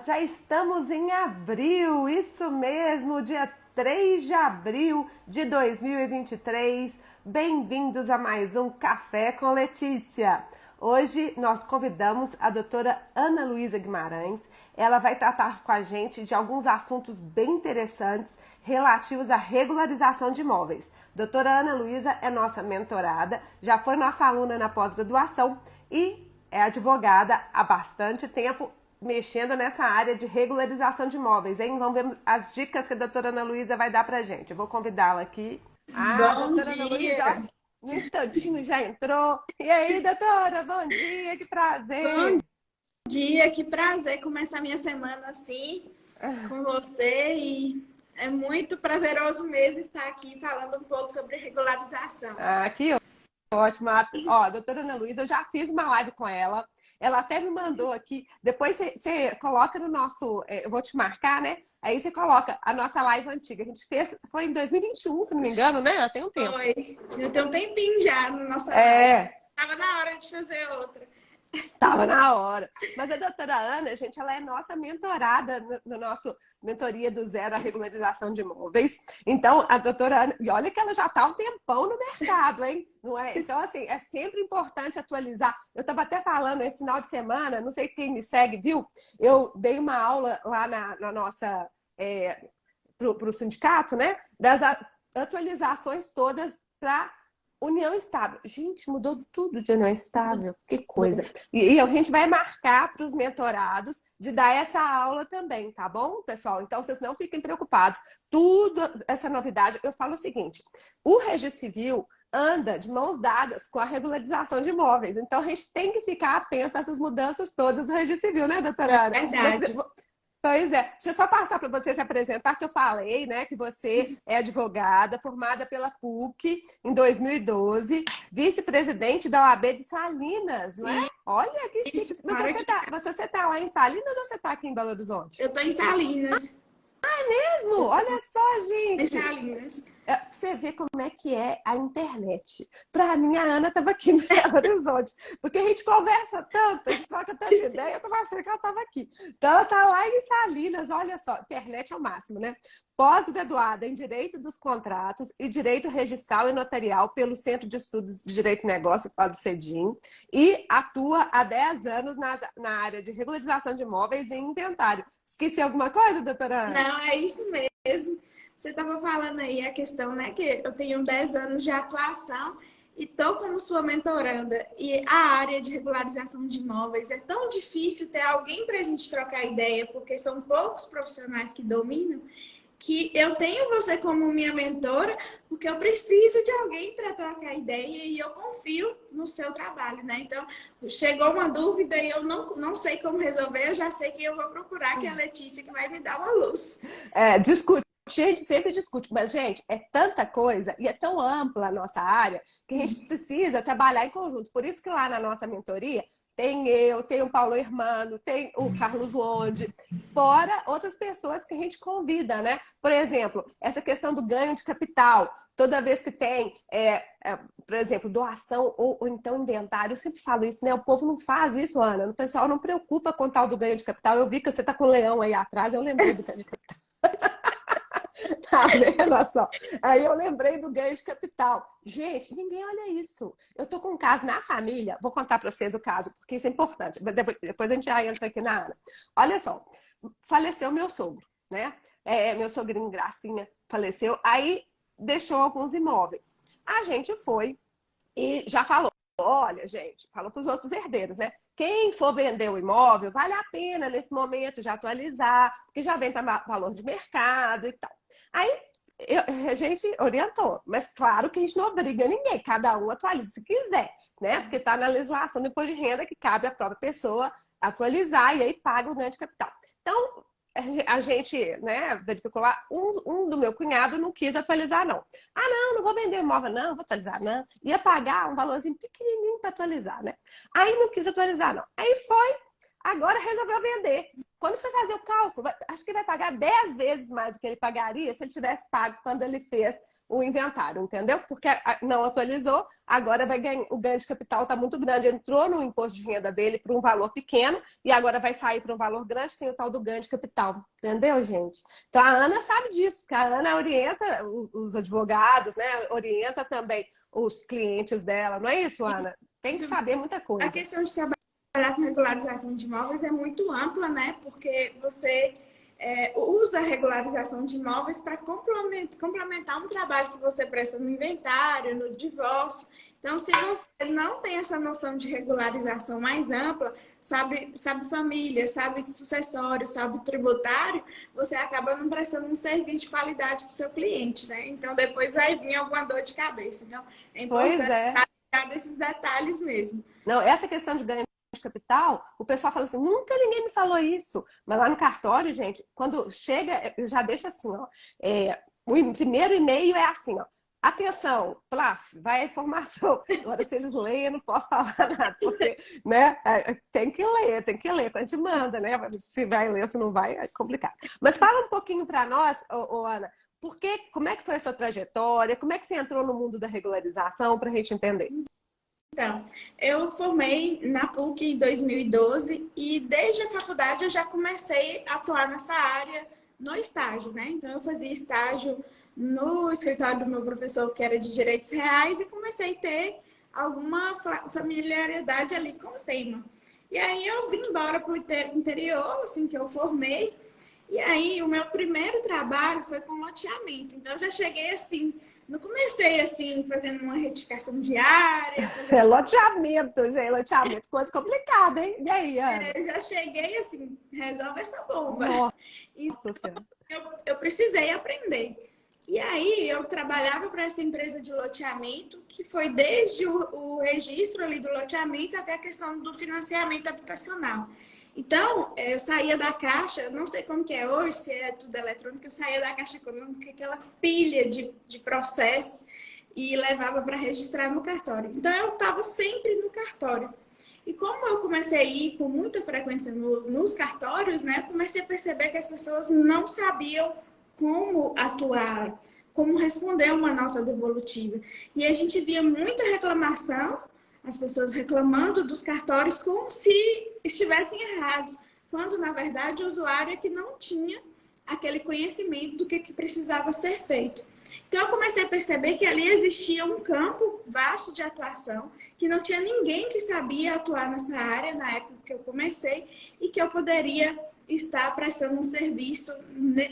Já estamos em abril, isso mesmo, dia 3 de abril de 2023. Bem-vindos a mais um Café com Letícia. Hoje nós convidamos a doutora Ana Luísa Guimarães. Ela vai tratar com a gente de alguns assuntos bem interessantes relativos à regularização de imóveis. Doutora Ana Luísa é nossa mentorada, já foi nossa aluna na pós-graduação e é advogada há bastante tempo mexendo nessa área de regularização de imóveis, hein? Vamos ver as dicas que a doutora Ana Luísa vai dar pra gente. Eu vou convidá-la aqui. A Bom doutora Ana Luísa, dia! ó, no instantinho já entrou. E aí, doutora, bom dia, que Bom prazer. dia, que prazer começar minha semana assim com você e é muito prazeroso mesmo estar aqui falando um pouco sobre regularização. Que ótimo. Ó, a doutora Ana Luísa, eu já fiz uma live com ela. Ela até me mandou aqui. Depois você coloca no nosso. Eu vou te marcar, né? Aí você coloca a nossa live antiga. A gente fez. Foi em 2021, se não me engano, né? Já tem um tempo. Foi, já tem um tempinho já na nossa live. É, Tava na hora de fazer outra. tava na hora. Mas a doutora Ana, gente, ela é nossa mentorada no nosso mentoria do zero à regularização de imóveis. Então, a doutora Ana, e olha que ela já está há um tempão no mercado, hein? Não é? Então, assim, é sempre importante atualizar. Eu estava até falando esse final de semana, não sei quem me segue, viu? Eu dei uma aula lá na nossa, para o sindicato, né? Das atualizações todas para união estável. Gente, mudou tudo de união estável. Que coisa. E a gente vai marcar para os mentorados de dar essa aula também, tá bom, pessoal? Então, vocês não fiquem preocupados. Tudo essa novidade, eu falo o seguinte: o Registro Civil anda de mãos dadas com a regularização de imóveis. Então, a gente tem que ficar atento a essas mudanças todas do Registro Civil, né, doutora Ana? Mas Verdade. pois é, deixa eu só passar para você se apresentar, que eu falei, né, que você é advogada, formada pela PUC em 2012, vice-presidente da OAB de Salinas, não é? E Olha que chique. isso, Mas mora aqui. você tá lá em Salinas ou você tá aqui em Belo Horizonte? Eu tô em Salinas. Mesmo? Eu tô Olha só, em gente. Salinas. Você vê como é que é a internet. Para mim, a Ana estava aqui no Belo Horizonte, porque a gente conversa tanto, a gente troca tanta ideia, eu estava achando que ela estava aqui. Então, ela está lá em Salinas, olha só, internet é o máximo, né? Pós-graduada em Direito dos Contratos e Direito Registral e Notarial pelo Centro de Estudos de Direito e Negócio, lá do CEDIM, e atua há 10 anos na área de regularização de imóveis e inventário. Esqueci alguma coisa, doutora Ana? Não, é isso mesmo. Você estava falando aí a questão, né, que eu tenho 10 anos de atuação e estou como sua mentoranda. E a área de regularização de imóveis é tão difícil ter alguém para a gente trocar ideia, porque são poucos profissionais que dominam, que eu tenho você como minha mentora, porque eu preciso de alguém para trocar ideia e eu confio no seu trabalho, né? Então, chegou uma dúvida e eu não sei como resolver, eu já sei que eu vou procurar, que é a Letícia que vai me dar uma luz. Discutir, a gente sempre discute, mas, gente, é tanta coisa e é tão ampla a nossa área que a gente precisa trabalhar em conjunto. Por isso que lá na nossa mentoria tem eu, tem o Paulo Hermano, tem o Carlos Londe, fora outras pessoas que a gente convida, né? Por exemplo, essa questão do ganho de capital. Toda vez que tem, por exemplo, doação ou então inventário, eu sempre falo isso, né? O povo não faz isso, Ana. O pessoal não preocupa com o tal do ganho de capital. Eu vi que você está com o leão aí atrás, eu lembrei do ganho de capital. Tá vendo só? Aí eu lembrei do ganho de capital. Gente, ninguém olha isso. Eu tô com um caso na família, vou contar para vocês o caso, porque isso é importante. Mas depois a gente já entra aqui na Ana. Olha só, faleceu meu sogro, né? Meu sogrinho Gracinha faleceu, aí deixou alguns imóveis. A gente foi e já falou: olha, gente, fala para os outros herdeiros, né? Quem for vender o imóvel, vale a pena nesse momento de atualizar, porque já vem para valor de mercado e tal. Aí a gente orientou, mas claro que a gente não obriga ninguém, cada um atualiza se quiser, né? Porque está na legislação do imposto de renda que cabe à própria pessoa atualizar e aí paga o ganho de capital. Então, a gente, né, verificou lá, um do meu cunhado não quis atualizar, não. Ah, não vou vender imóvel, não, vou atualizar, não. Ia pagar um valorzinho pequenininho para atualizar, né? Aí não quis atualizar, não. Aí foi. agora resolveu vender. Quando você fazer o cálculo, acho que vai pagar 10 vezes mais do que ele pagaria se ele tivesse pago quando ele fez o inventário, entendeu? Porque não atualizou, agora vai ganhar, o ganho de capital está muito grande. Entrou no imposto de renda dele para um valor pequeno e agora vai sair para um valor grande, tem o tal do ganho de capital. Entendeu, gente? Então a Ana sabe disso, porque a Ana orienta os advogados, né? Orienta também os clientes dela. Não é isso, Ana? Tem que saber muita A coisa. questão de trabalhar com regularização de imóveis é muito ampla, né? Porque você usa a regularização de imóveis para complementar um trabalho que você presta no inventário, no divórcio. Então, se você não tem essa noção de regularização mais ampla, sabe família, sabe sucessório, sabe tributário, você acaba não prestando um serviço de qualidade para o seu cliente, né? Então, depois vai vir alguma dor de cabeça. Então, é Pois importante é. cuidar desses detalhes mesmo. Não, essa questão de ganho de capital, o pessoal fala assim, nunca ninguém me falou isso. Mas lá no cartório, gente, quando chega, eu já deixo assim, ó. O primeiro e-mail é assim, ó. Atenção, plaf, vai a informação. Agora, se eles leem, eu não posso falar nada, porque, né, tem que ler, quando a gente manda, né? Se vai ler, se não vai, é complicado. Mas fala um pouquinho para nós, Ana, como é que foi a sua trajetória, como é que você entrou no mundo da regularização, para a gente entender. Então, eu formei na PUC em 2012 e desde a faculdade eu já comecei a atuar nessa área no estágio, né? Então, eu fazia estágio no escritório do meu professor, que era de direitos reais, e comecei a ter alguma familiaridade ali com o tema. E aí eu vim embora para o interior, assim que eu formei, e aí o meu primeiro trabalho foi com loteamento. Então, eu já cheguei assim. Não comecei assim, fazendo uma retificação diária. É loteamento, gente, loteamento, coisa complicada, hein? E aí, Ana? Eu já cheguei assim, resolve essa bomba. Nossa Senhora. Eu precisei aprender. E aí eu trabalhava para essa empresa de loteamento, que foi desde o registro ali do loteamento até a questão do financiamento habitacional. Então, eu saía da caixa, não sei como que é hoje, se é tudo eletrônico, eu saía da caixa econômica, aquela pilha de processos, e levava para registrar no cartório. Então, eu estava sempre no cartório. E como eu comecei a ir com muita frequência nos cartórios, né, eu comecei a perceber que as pessoas não sabiam como atuar, como responder uma nota devolutiva. E a gente via muita reclamação, as pessoas reclamando dos cartórios como se estivessem errados, quando na verdade o usuário é que não tinha aquele conhecimento do que precisava ser feito. Então eu comecei a perceber que ali existia um campo vasto de atuação, que não tinha ninguém que sabia atuar nessa área na época que eu comecei e que eu poderia estar prestando um serviço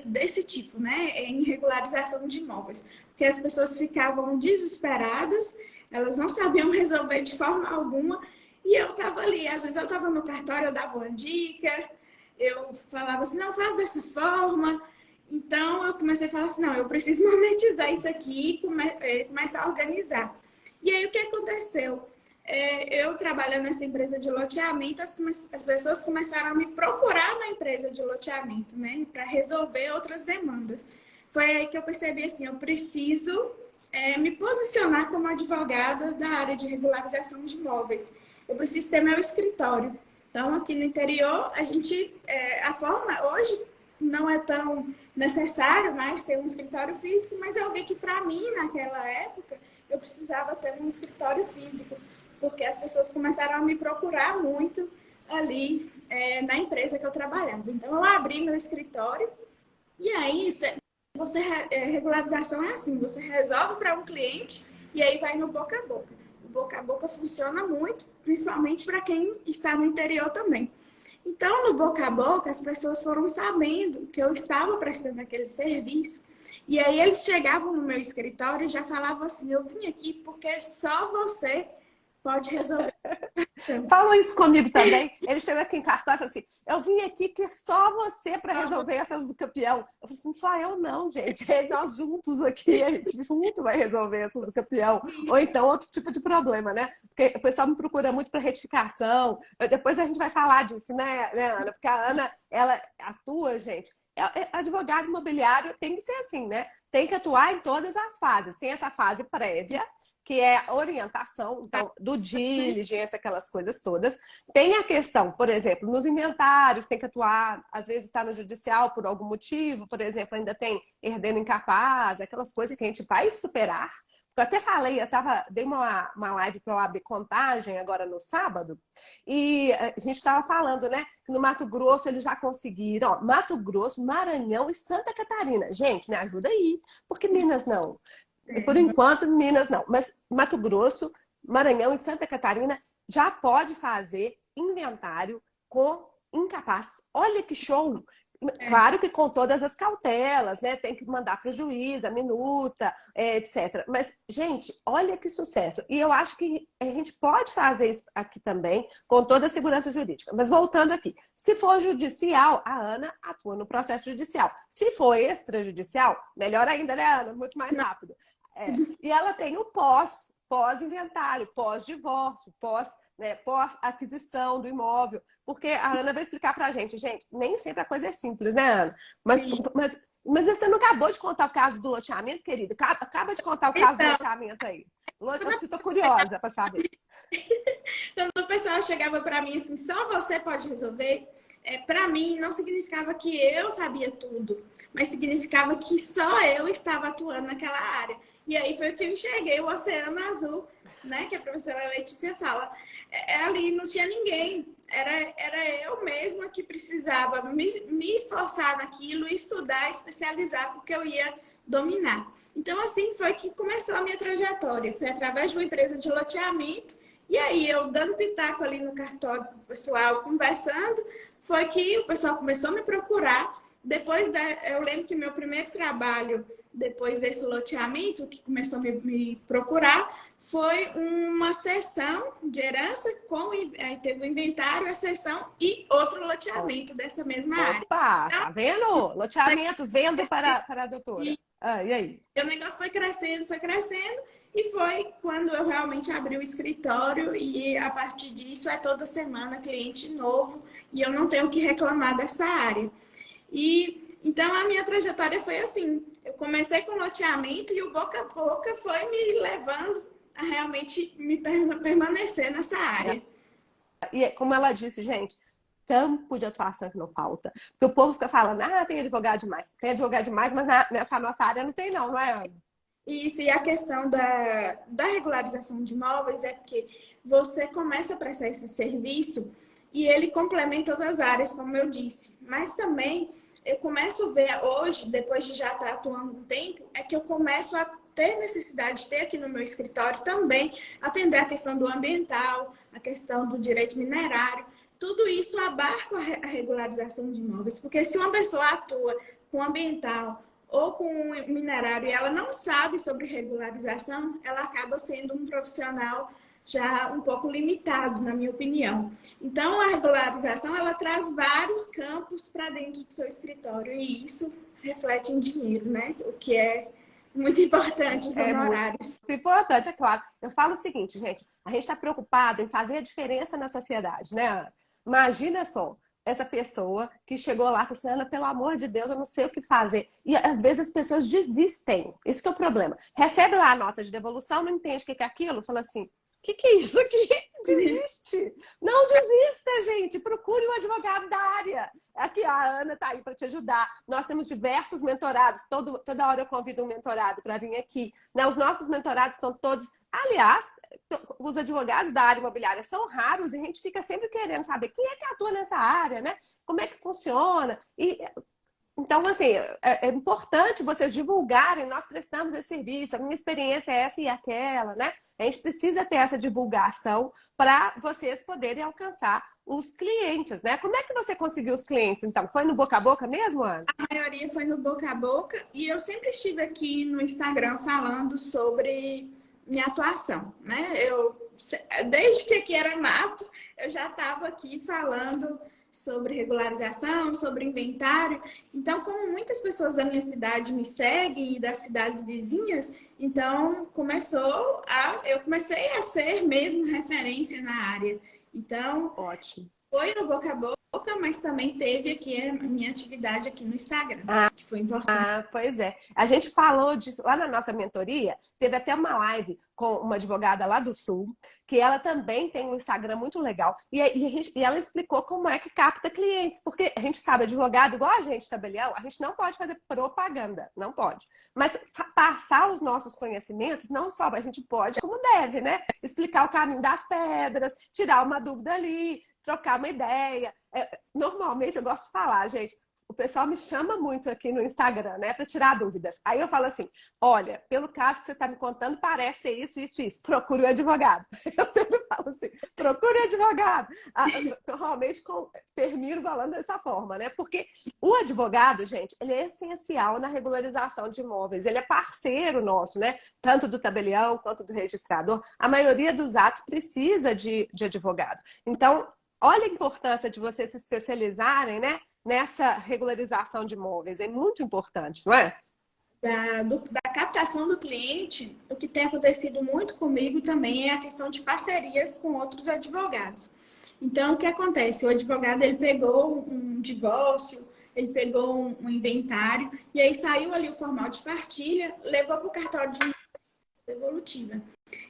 desse tipo, né, em regularização de imóveis. Porque as pessoas ficavam desesperadas, elas não sabiam resolver de forma alguma, e eu estava ali, às vezes eu estava no cartório, eu dava uma dica, eu falava assim, não, faz dessa forma. Então eu comecei a falar assim, não, eu preciso monetizar isso aqui e começar a organizar. E aí o que aconteceu? Eu trabalhando nessa empresa de loteamento, as pessoas começaram a me procurar na empresa de loteamento, né, para resolver outras demandas. Foi aí que eu percebi assim, eu preciso me posicionar como advogada da área de regularização de imóveis. Eu preciso ter meu escritório. Então, aqui no interior, a forma hoje não é tão necessário mais ter um escritório físico, mas eu vi que para mim, naquela época, eu precisava ter um escritório físico, porque as pessoas começaram a me procurar muito ali na empresa que eu trabalhava. Então, eu abri meu escritório e aí, regularização é assim, você resolve para um cliente e aí vai no boca a boca. O boca a boca funciona muito, principalmente para quem está no interior também. Então, no boca a boca, as pessoas foram sabendo que eu estava prestando aquele serviço. E aí eles chegavam no meu escritório e já falavam assim, eu vim aqui porque só você pode resolver. Falam isso comigo também. Ele chegou aqui em cartório e falou assim, eu vim aqui que só você para resolver essas do campeão. Eu falei assim, só eu não, gente. É nós juntos aqui, a gente junto vai resolver essas do campeão. Ou então outro tipo de problema, né? Porque o pessoal me procura muito para retificação. Depois a gente vai falar disso, né, Ana? Porque a Ana, ela atua, gente. Advogado imobiliário tem que ser assim, né? Tem que atuar em todas as fases. Tem essa fase prévia, que é a orientação, então, do diligência, aquelas coisas todas. Tem a questão, por exemplo, nos inventários, tem que atuar, às vezes está no judicial por algum motivo, por exemplo, ainda tem herdeiro incapaz, aquelas coisas que a gente vai superar. Eu até falei, dei uma live para o AB Contagem agora no sábado, e a gente estava falando, né, que no Mato Grosso eles já conseguiram, ó, Mato Grosso, Maranhão e Santa Catarina. Gente, me ajuda aí, porque Minas não. Por enquanto, Minas não. Mas Mato Grosso, Maranhão e Santa Catarina já pode fazer inventário com incapaz. Olha que show! Claro que com todas as cautelas, né? Tem que mandar para o juiz a minuta, etc. Mas, gente, olha que sucesso. E eu acho que a gente pode fazer isso aqui também, com toda a segurança jurídica. Mas voltando aqui, se for judicial, a Ana atua no processo judicial. Se for extrajudicial, melhor ainda, né, Ana? Muito mais rápido. E ela tem o pós-inventário, pós-divórcio, pós-aquisição do imóvel. Porque a Ana vai explicar pra gente, nem sempre a coisa é simples, né, Ana? Mas você não acabou de contar o caso do loteamento, querida? Acaba de contar o caso do loteamento aí. Eu estou curiosa para saber. Quando o pessoal chegava para mim assim, só você pode resolver, para mim não significava que eu sabia tudo, mas significava que só eu estava atuando naquela área. E aí foi o que eu enxerguei, o oceano azul, né? Que a professora Letícia fala. Ali não tinha ninguém, era eu mesma que precisava me esforçar naquilo, estudar, especializar, porque eu ia dominar. Então, assim foi que começou a minha trajetória. Foi através de uma empresa de loteamento. E aí, eu dando pitaco ali no cartório pro pessoal, conversando, foi que o pessoal começou a me procurar. Eu lembro que meu primeiro trabalho, depois desse loteamento, que começou a me procurar, foi uma sessão de herança, aí teve o inventário, a sessão e outro loteamento dessa mesma área. Opa, tá vendo? Loteamentos, vendo para a doutora. E aí? O negócio foi crescendo, e foi quando eu realmente abri o escritório e a partir disso é toda semana cliente novo e eu não tenho o que reclamar dessa área. E então a minha trajetória foi assim, eu comecei com loteamento e o boca a boca foi me levando a realmente permanecer nessa área. E como ela disse, gente, campo de atuação que não falta. Porque o povo fica falando, tem advogado demais. Tem advogado demais, mas nessa nossa área não tem não é, Ana? Isso, e a questão da regularização de imóveis é porque você começa a prestar esse serviço e ele complementa outras áreas, como eu disse. Mas também eu começo a ver hoje, depois de já estar atuando um tempo, é que eu começo a ter necessidade de ter aqui no meu escritório também atender a questão do ambiental, a questão do direito minerário. Tudo isso abarca a regularização de imóveis, porque se uma pessoa atua com ambiental ou com minerário e ela não sabe sobre regularização, ela acaba sendo um profissional já um pouco limitado, na minha opinião. Então, a regularização, ela traz vários campos para dentro do seu escritório e isso reflete em dinheiro, né? O que é muito importante, os honorários. Muito importante, é claro. Eu falo o seguinte, gente, a gente está preocupado em fazer a diferença na sociedade, né? Imagina só, essa pessoa que chegou lá e falou assim, Ana, pelo amor de Deus, eu não sei o que fazer. E às vezes as pessoas desistem. Esse que é o problema. Recebe lá a nota de devolução, não entende o que é aquilo, fala assim, o que é isso aqui? Desiste. Não desista, gente. Procure um advogado da área. Aqui a Ana está aí para te ajudar. Nós temos diversos mentorados. Toda hora eu convido um mentorado para vir aqui. Né? Os nossos mentorados estão todos... Aliás, os advogados da área imobiliária são raros e a gente fica sempre querendo saber quem é que atua nessa área, né? Como é que funciona. Então, assim, é importante vocês divulgarem, nós prestamos esse serviço, a minha experiência é essa e aquela, né? A gente precisa ter essa divulgação para vocês poderem alcançar os clientes, né? Como é que você conseguiu os clientes, então? Foi no boca a boca mesmo, Ana? A maioria foi no boca a boca e eu sempre estive aqui no Instagram falando sobre minha atuação, né? Desde que aqui era mato, eu já estava aqui falando sobre regularização, sobre inventário. Então, como muitas pessoas da minha cidade me seguem e das cidades vizinhas, então eu comecei a ser mesmo referência na área. Então, ótimo. Foi no boca a boca mas também teve aqui a minha atividade aqui no Instagram, que foi importante. Ah, pois é. A gente falou disso lá na nossa mentoria, teve até uma live com uma advogada lá do Sul, que ela também tem um Instagram muito legal, e ela explicou como é que capta clientes, porque a gente sabe, advogado, igual a gente, tabelião, a gente não pode fazer propaganda, não pode. Mas passar os nossos conhecimentos, não só a gente pode, como deve, né? Explicar o caminho das pedras, tirar uma dúvida ali, trocar uma ideia. Normalmente eu gosto de falar, gente, o pessoal me chama muito aqui no Instagram, né, para tirar dúvidas. Aí eu falo assim: olha, pelo caso que você está me contando, parece ser isso, isso, isso. Procure o advogado. Eu sempre falo assim: procure o advogado. Normalmente termino falando dessa forma, né? Porque o advogado, gente, ele é essencial na regularização de imóveis. Ele é parceiro nosso, né? Tanto do tabelião quanto do registrador. A maioria dos atos precisa de advogado. Então, olha a importância de vocês se especializarem, né, nessa regularização de imóveis. É muito importante, não é? Da captação do cliente, o que tem acontecido muito comigo também é a questão de parcerias com outros advogados. Então, o que acontece? O advogado, ele pegou um divórcio, ele pegou um inventário, e aí saiu ali o formal de partilha, levou para o cartório de devolutiva.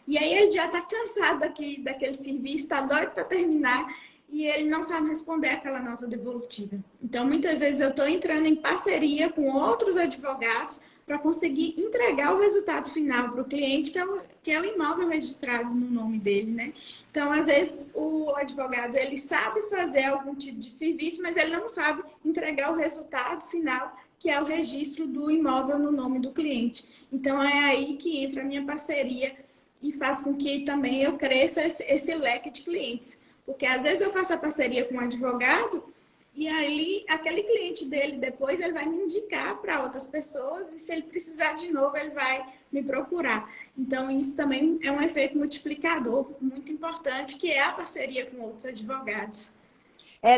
E aí ele já está cansado daquele serviço, está doido para terminar, e ele não sabe responder aquela nota devolutiva. Então, muitas vezes eu estou entrando em parceria com outros advogados para conseguir entregar o resultado final para o cliente, que é o imóvel registrado no nome dele, né? Então, às vezes, o advogado, ele sabe fazer algum tipo de serviço, mas ele não sabe entregar o resultado final, que é o registro do imóvel no nome do cliente. Então, é aí que entra a minha parceria e faz com que também eu cresça esse leque de clientes. Porque às vezes eu faço a parceria com um advogado e aí aquele cliente dele depois ele vai me indicar para outras pessoas e se ele precisar de novo ele vai me procurar. Então isso também é um efeito multiplicador muito importante, que é a parceria com outros advogados.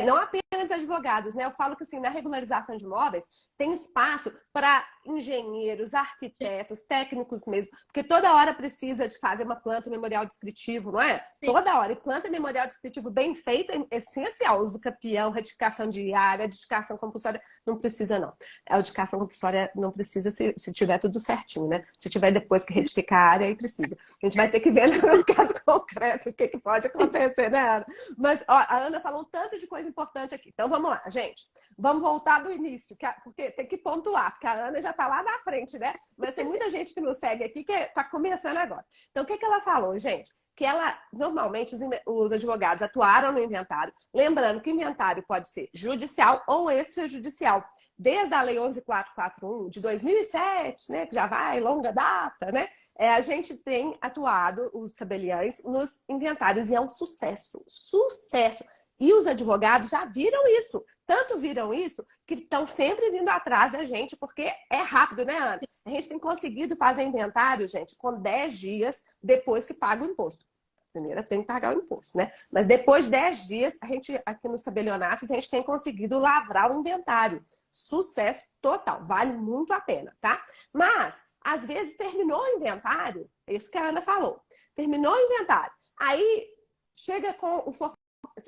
Não apenas advogados, né? Eu falo que assim, na regularização de imóveis tem espaço para engenheiros, arquitetos, técnicos mesmo, porque toda hora precisa de fazer uma planta memorial descritivo, não é? Sim. Toda hora. E planta memorial descritivo bem feito é essencial. Uso capião, retificação de área, dedicação compulsória, não precisa não. A dedicação compulsória não precisa se tiver tudo certinho, né? Se tiver depois que retificar a área, aí precisa. A gente vai ter que ver no caso concreto o que pode acontecer, né, Ana? Mas ó, a Ana falou um tanto de coisa importante aqui. Então vamos lá, gente. Vamos voltar do início, porque tem que pontuar, porque a Ana já está lá na frente, né? Mas tem muita gente que nos segue aqui que está começando agora. Então o que ela falou, gente? Que ela, normalmente, os advogados atuaram no inventário. Lembrando que o inventário pode ser judicial ou extrajudicial. Desde a Lei 11.441 de 2007, né? Que já vai, longa data, né? A gente tem atuado, os tabeliães, nos inventários e é um sucesso. Sucesso! E os advogados já viram isso. Tanto viram isso que estão sempre vindo atrás da gente, porque é rápido, né, Ana? A gente tem conseguido fazer inventário, gente, com 10 dias depois que paga o imposto. Primeiro tem que pagar o imposto, né? Mas depois de 10 dias, a gente, aqui nos tabelionatos, a gente tem conseguido lavrar o inventário. Sucesso total. Vale muito a pena, tá? Mas, às vezes, terminou o inventário, é isso que a Ana falou. Terminou o inventário. Aí, chega com o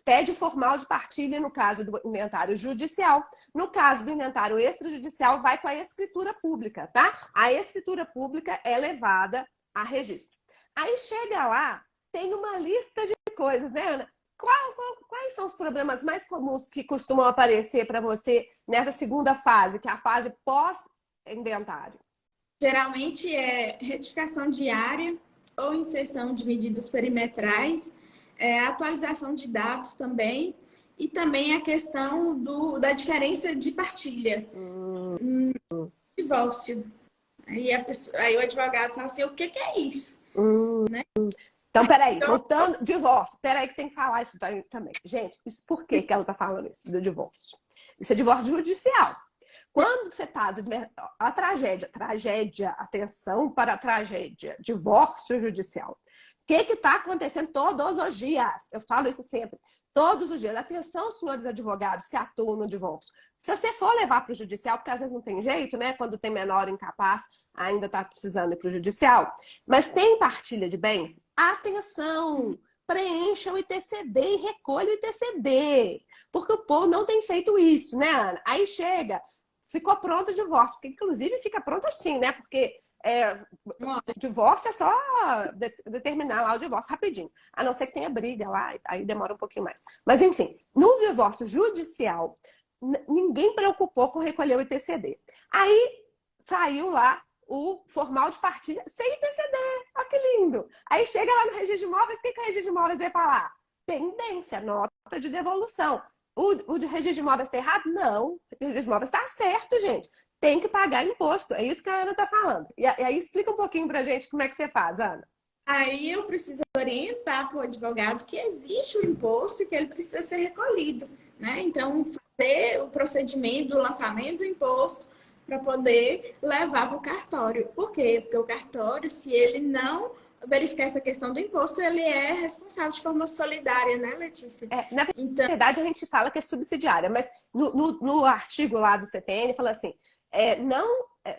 pede o formal de partilha no caso do inventário judicial. No caso do inventário extrajudicial, vai com a escritura pública, tá? A escritura pública é levada a registro. Aí chega lá, tem uma lista de coisas, né, Ana? Quais são os problemas mais comuns que costumam aparecer para você nessa segunda fase, que é a fase pós-inventário? Geralmente é retificação de área ou inserção de medidas perimetrais, atualização de dados também, e também a questão da diferença de partilha. Divórcio. Aí o advogado fala assim, o que é isso? Né? Então, peraí, voltando, divórcio. Peraí que tem que falar isso também. Gente, isso por que ela tá falando isso do divórcio? Isso é divórcio judicial. Quando você faz a tragédia, atenção para a tragédia, divórcio judicial. O que está acontecendo todos os dias? Eu falo isso sempre. Todos os dias. Atenção, senhores advogados que atuam no divórcio. Se você for levar para o judicial, porque às vezes não tem jeito, né? Quando tem menor incapaz, ainda está precisando ir para o judicial. Mas tem partilha de bens? Atenção! preencha o ITCD e recolha o ITCD. Porque o povo não tem feito isso, né, Ana? Aí chega, ficou pronto o divórcio, porque inclusive fica pronto assim, né? Porque divórcio é só determinar lá o divórcio rapidinho. A não ser que tenha briga lá, aí demora um pouquinho mais. Mas enfim, no divórcio judicial, ninguém preocupou com recolher o ITCD. Aí saiu lá o formal de partilha sem ITCD. Olha que lindo! Aí chega lá no registro de imóveis, o que o registro de imóveis vai falar? Pendência, nota de devolução. O de registro de imóveis está errado? Não. O registro de imóveis está certo, gente. Tem que pagar imposto. É isso que a Ana está falando. E aí explica um pouquinho para a gente como é que você faz, Ana. Aí eu preciso orientar para o advogado que existe o imposto e que ele precisa ser recolhido, né? Então, fazer o procedimento do lançamento do imposto para poder levar para o cartório. Por quê? Porque o cartório, se ele não verificar essa questão do imposto, ele é responsável de forma solidária, né, Letícia? Na verdade, a gente fala que é subsidiária, mas no artigo lá do CTN fala assim,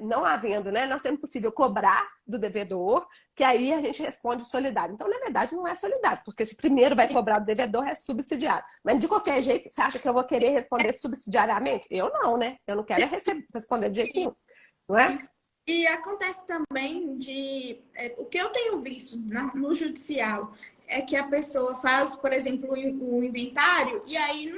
não havendo, né, não sendo possível cobrar do devedor, que aí a gente responde solidário. Então, na verdade, não é solidário, porque se primeiro vai cobrar do devedor, é subsidiário. Mas, de qualquer jeito, você acha que eu vou querer responder subsidiariamente? Eu não, né? Eu não quero responder de jeito nenhum, não é? E acontece também o que eu tenho visto no judicial é que a pessoa faz, por exemplo, o inventário e aí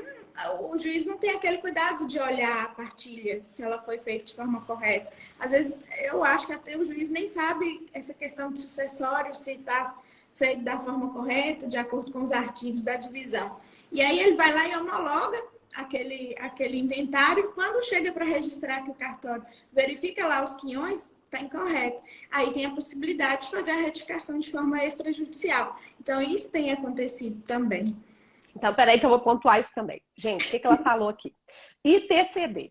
o juiz não tem aquele cuidado de olhar a partilha, se ela foi feita de forma correta. Às vezes, eu acho que até o juiz nem sabe essa questão de sucessório, se está feito da forma correta, de acordo com os artigos da divisão. E aí ele vai lá e homologa aquele inventário. Quando chega para registrar que o cartório verifica lá os quinhões, está incorreto. Aí tem a possibilidade de fazer a retificação de forma extrajudicial. Então, isso tem acontecido também. Então, peraí que eu vou pontuar isso também. Gente, o que ela falou aqui? ITCD.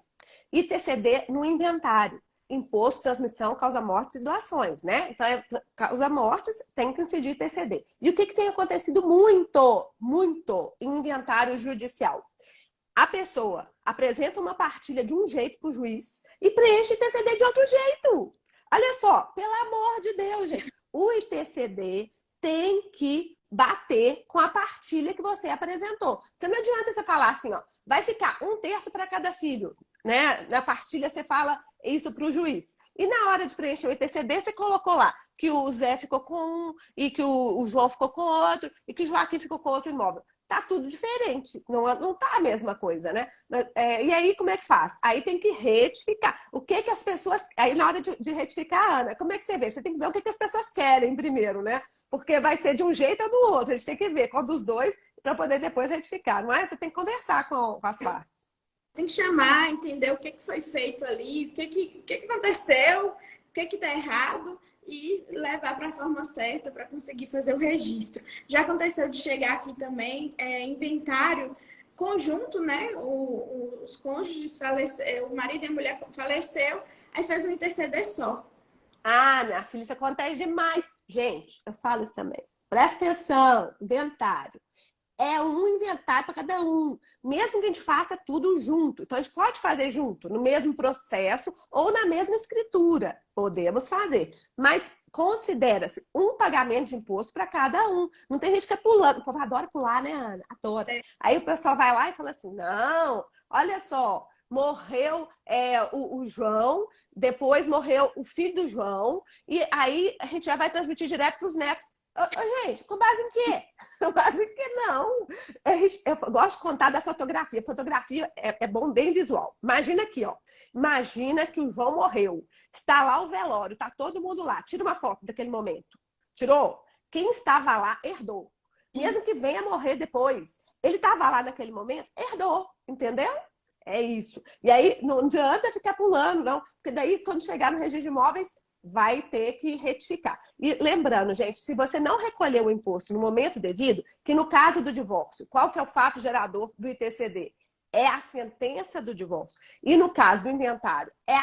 ITCD no inventário. Imposto, transmissão, causa-mortes e doações, né? Então, causa-mortes tem que incidir ITCD. E o que tem acontecido muito em inventário judicial? A pessoa apresenta uma partilha de um jeito para o juiz e preenche ITCD de outro jeito. Olha só, pelo amor de Deus, gente. O ITCD tem que bater com a partilha que você apresentou. Você não adianta você falar assim, ó, vai ficar 1/3 para cada filho, né? Na partilha você fala isso para o juiz. E na hora de preencher o ITCD, você colocou lá que o Zé ficou com um, e que o João ficou com outro, e que o Joaquim ficou com outro imóvel. Tá tudo diferente, não tá a mesma coisa, né? E aí, como é que faz? Aí tem que retificar. O que as pessoas... Aí, na hora de retificar, Ana, como é que você vê? Você tem que ver o que as pessoas querem primeiro, né? Porque vai ser de um jeito ou do outro. A gente tem que ver qual dos dois para poder depois retificar, não é? Você tem que conversar com as partes. Tem que chamar, entender o que foi feito ali, o que aconteceu, o que está errado e levar para a forma certa para conseguir fazer o registro. Já aconteceu de chegar aqui também inventário conjunto, né? Os cônjuges faleceram, o marido e a mulher faleceu, aí fez um ITCD só. Ah, minha filha, isso acontece demais. Gente, eu falo isso também. Presta atenção, inventário. É um inventário para cada um, mesmo que a gente faça tudo junto. Então, a gente pode fazer junto, no mesmo processo ou na mesma escritura. Podemos fazer, mas considera-se um pagamento de imposto para cada um. Não tem gente que é pulando. O povo adora pular, né, Ana? Adora. Aí o pessoal vai lá e fala assim, não, olha só, morreu o João, depois morreu o filho do João, e aí a gente já vai transmitir direto para os netos. Gente, com base em quê? Com base em quê? Não. Eu gosto de contar da fotografia. Fotografia é bom bem visual. Imagina aqui, ó. Imagina que o João morreu. Está lá o velório, está todo mundo lá. Tira uma foto daquele momento. Tirou? Quem estava lá, herdou. Mesmo que venha morrer depois, ele estava lá naquele momento, herdou. Entendeu? É isso. E aí, não adianta ficar pulando, não. Porque daí, quando chegar no registro de imóveis, vai ter que retificar. E lembrando, gente, se você não recolher o imposto no momento devido, que no caso do divórcio, qual que é o fato gerador do ITCD? É a sentença do divórcio. E no caso do inventário, é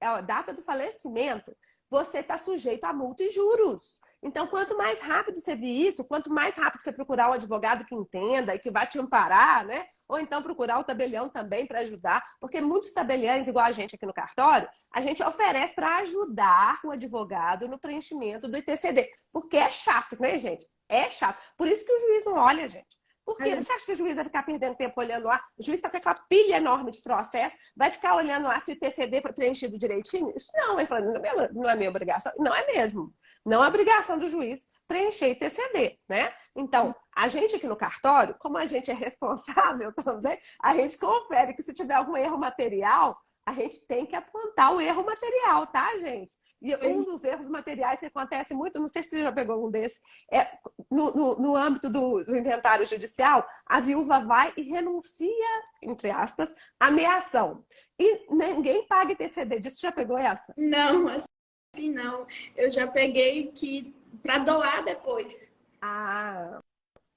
a data do falecimento, você está sujeito a multa e juros. Então, quanto mais rápido você vir isso, quanto mais rápido você procurar um advogado que entenda e que vai te amparar, né? Ou então procurar o tabelião também para ajudar, porque muitos tabeliães, igual a gente aqui no cartório, a gente oferece para ajudar o advogado no preenchimento do ITCD. Porque é chato, né, gente? É chato. Por isso que o juiz não olha, gente. Por quê? Você acha que o juiz vai ficar perdendo tempo olhando lá? O juiz está com aquela pilha enorme de processo, vai ficar olhando lá se o TCD foi preenchido direitinho? Isso não, ele fala, não é minha obrigação. Não é mesmo. Não é obrigação do juiz preencher TCD, né? Então, a gente aqui no cartório, como a gente é responsável também, a gente confere que se tiver algum erro material, a gente tem que apontar o erro material, tá, gente? E um dos erros materiais que acontece muito, não sei se você já pegou um desses, é no âmbito do inventário judicial, a viúva vai e renuncia, entre aspas, à meação. E ninguém paga TCD disso. Já pegou essa? Não, assim não. Eu já peguei que para doar depois. Ah,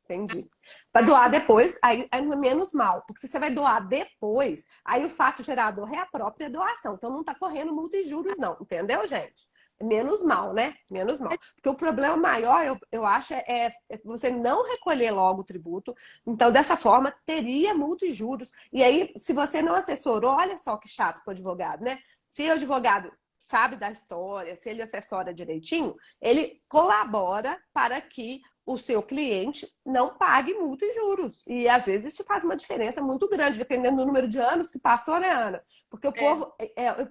entendi. Para doar depois, aí é menos mal. Porque se você vai doar depois, aí o fato gerador é a própria doação. Então não está correndo multa e juros, não. Entendeu, gente? Menos mal, né? Menos mal. Porque o problema maior, eu acho, é você não recolher logo o tributo. Então, dessa forma, teria multa e juros. E aí, se você não assessorou, olha só que chato para o advogado, né? Se o advogado sabe da história, se ele assessora direitinho, ele colabora para que o seu cliente não pague multa e juros. E às vezes isso faz uma diferença muito grande, dependendo do número de anos que passou, né, Ana? Porque o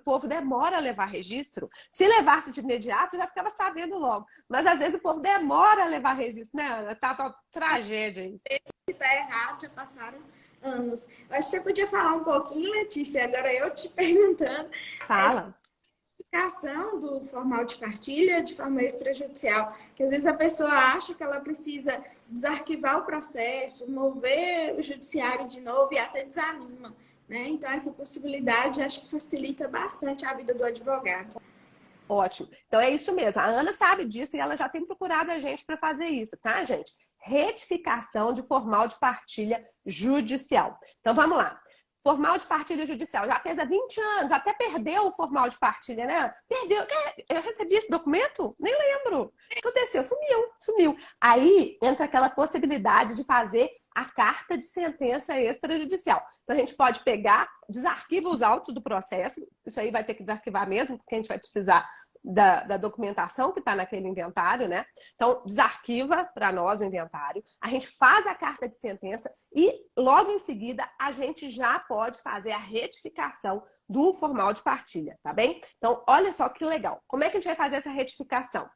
povo demora a levar registro. Se levasse de imediato, já ficava sabendo logo. Mas às vezes o povo demora a levar registro, né, Ana? Tá uma tragédia isso. Se tá errado, já passaram anos. Eu acho que você podia falar um pouquinho, Letícia, agora eu te perguntando. Fala. Do formal de partilha de forma extrajudicial, que às vezes a pessoa acha que ela precisa desarquivar o processo, mover o judiciário de novo e até desanima, né? Então essa possibilidade acho que facilita bastante a vida do advogado. Ótimo. Então é isso mesmo. A Ana sabe disso e ela já tem procurado a gente para fazer isso, tá, gente? Retificação de formal de partilha judicial. Então vamos lá. Formal de partilha judicial. Já fez há 20 anos, até perdeu o formal de partilha, né? Perdeu. Eu recebi esse documento? Nem lembro. O que aconteceu? Sumiu. Aí entra aquela possibilidade de fazer a carta de sentença extrajudicial. Então a gente pode pegar, desarquiva os autos do processo, isso aí vai ter que desarquivar mesmo, porque a gente vai precisar da documentação que está naquele inventário, né? Então, desarquiva para nós o inventário, a gente faz a carta de sentença e, logo em seguida, a gente já pode fazer a retificação do formal de partilha, tá bem? Então, olha só que legal. Como é que a gente vai fazer essa retificação?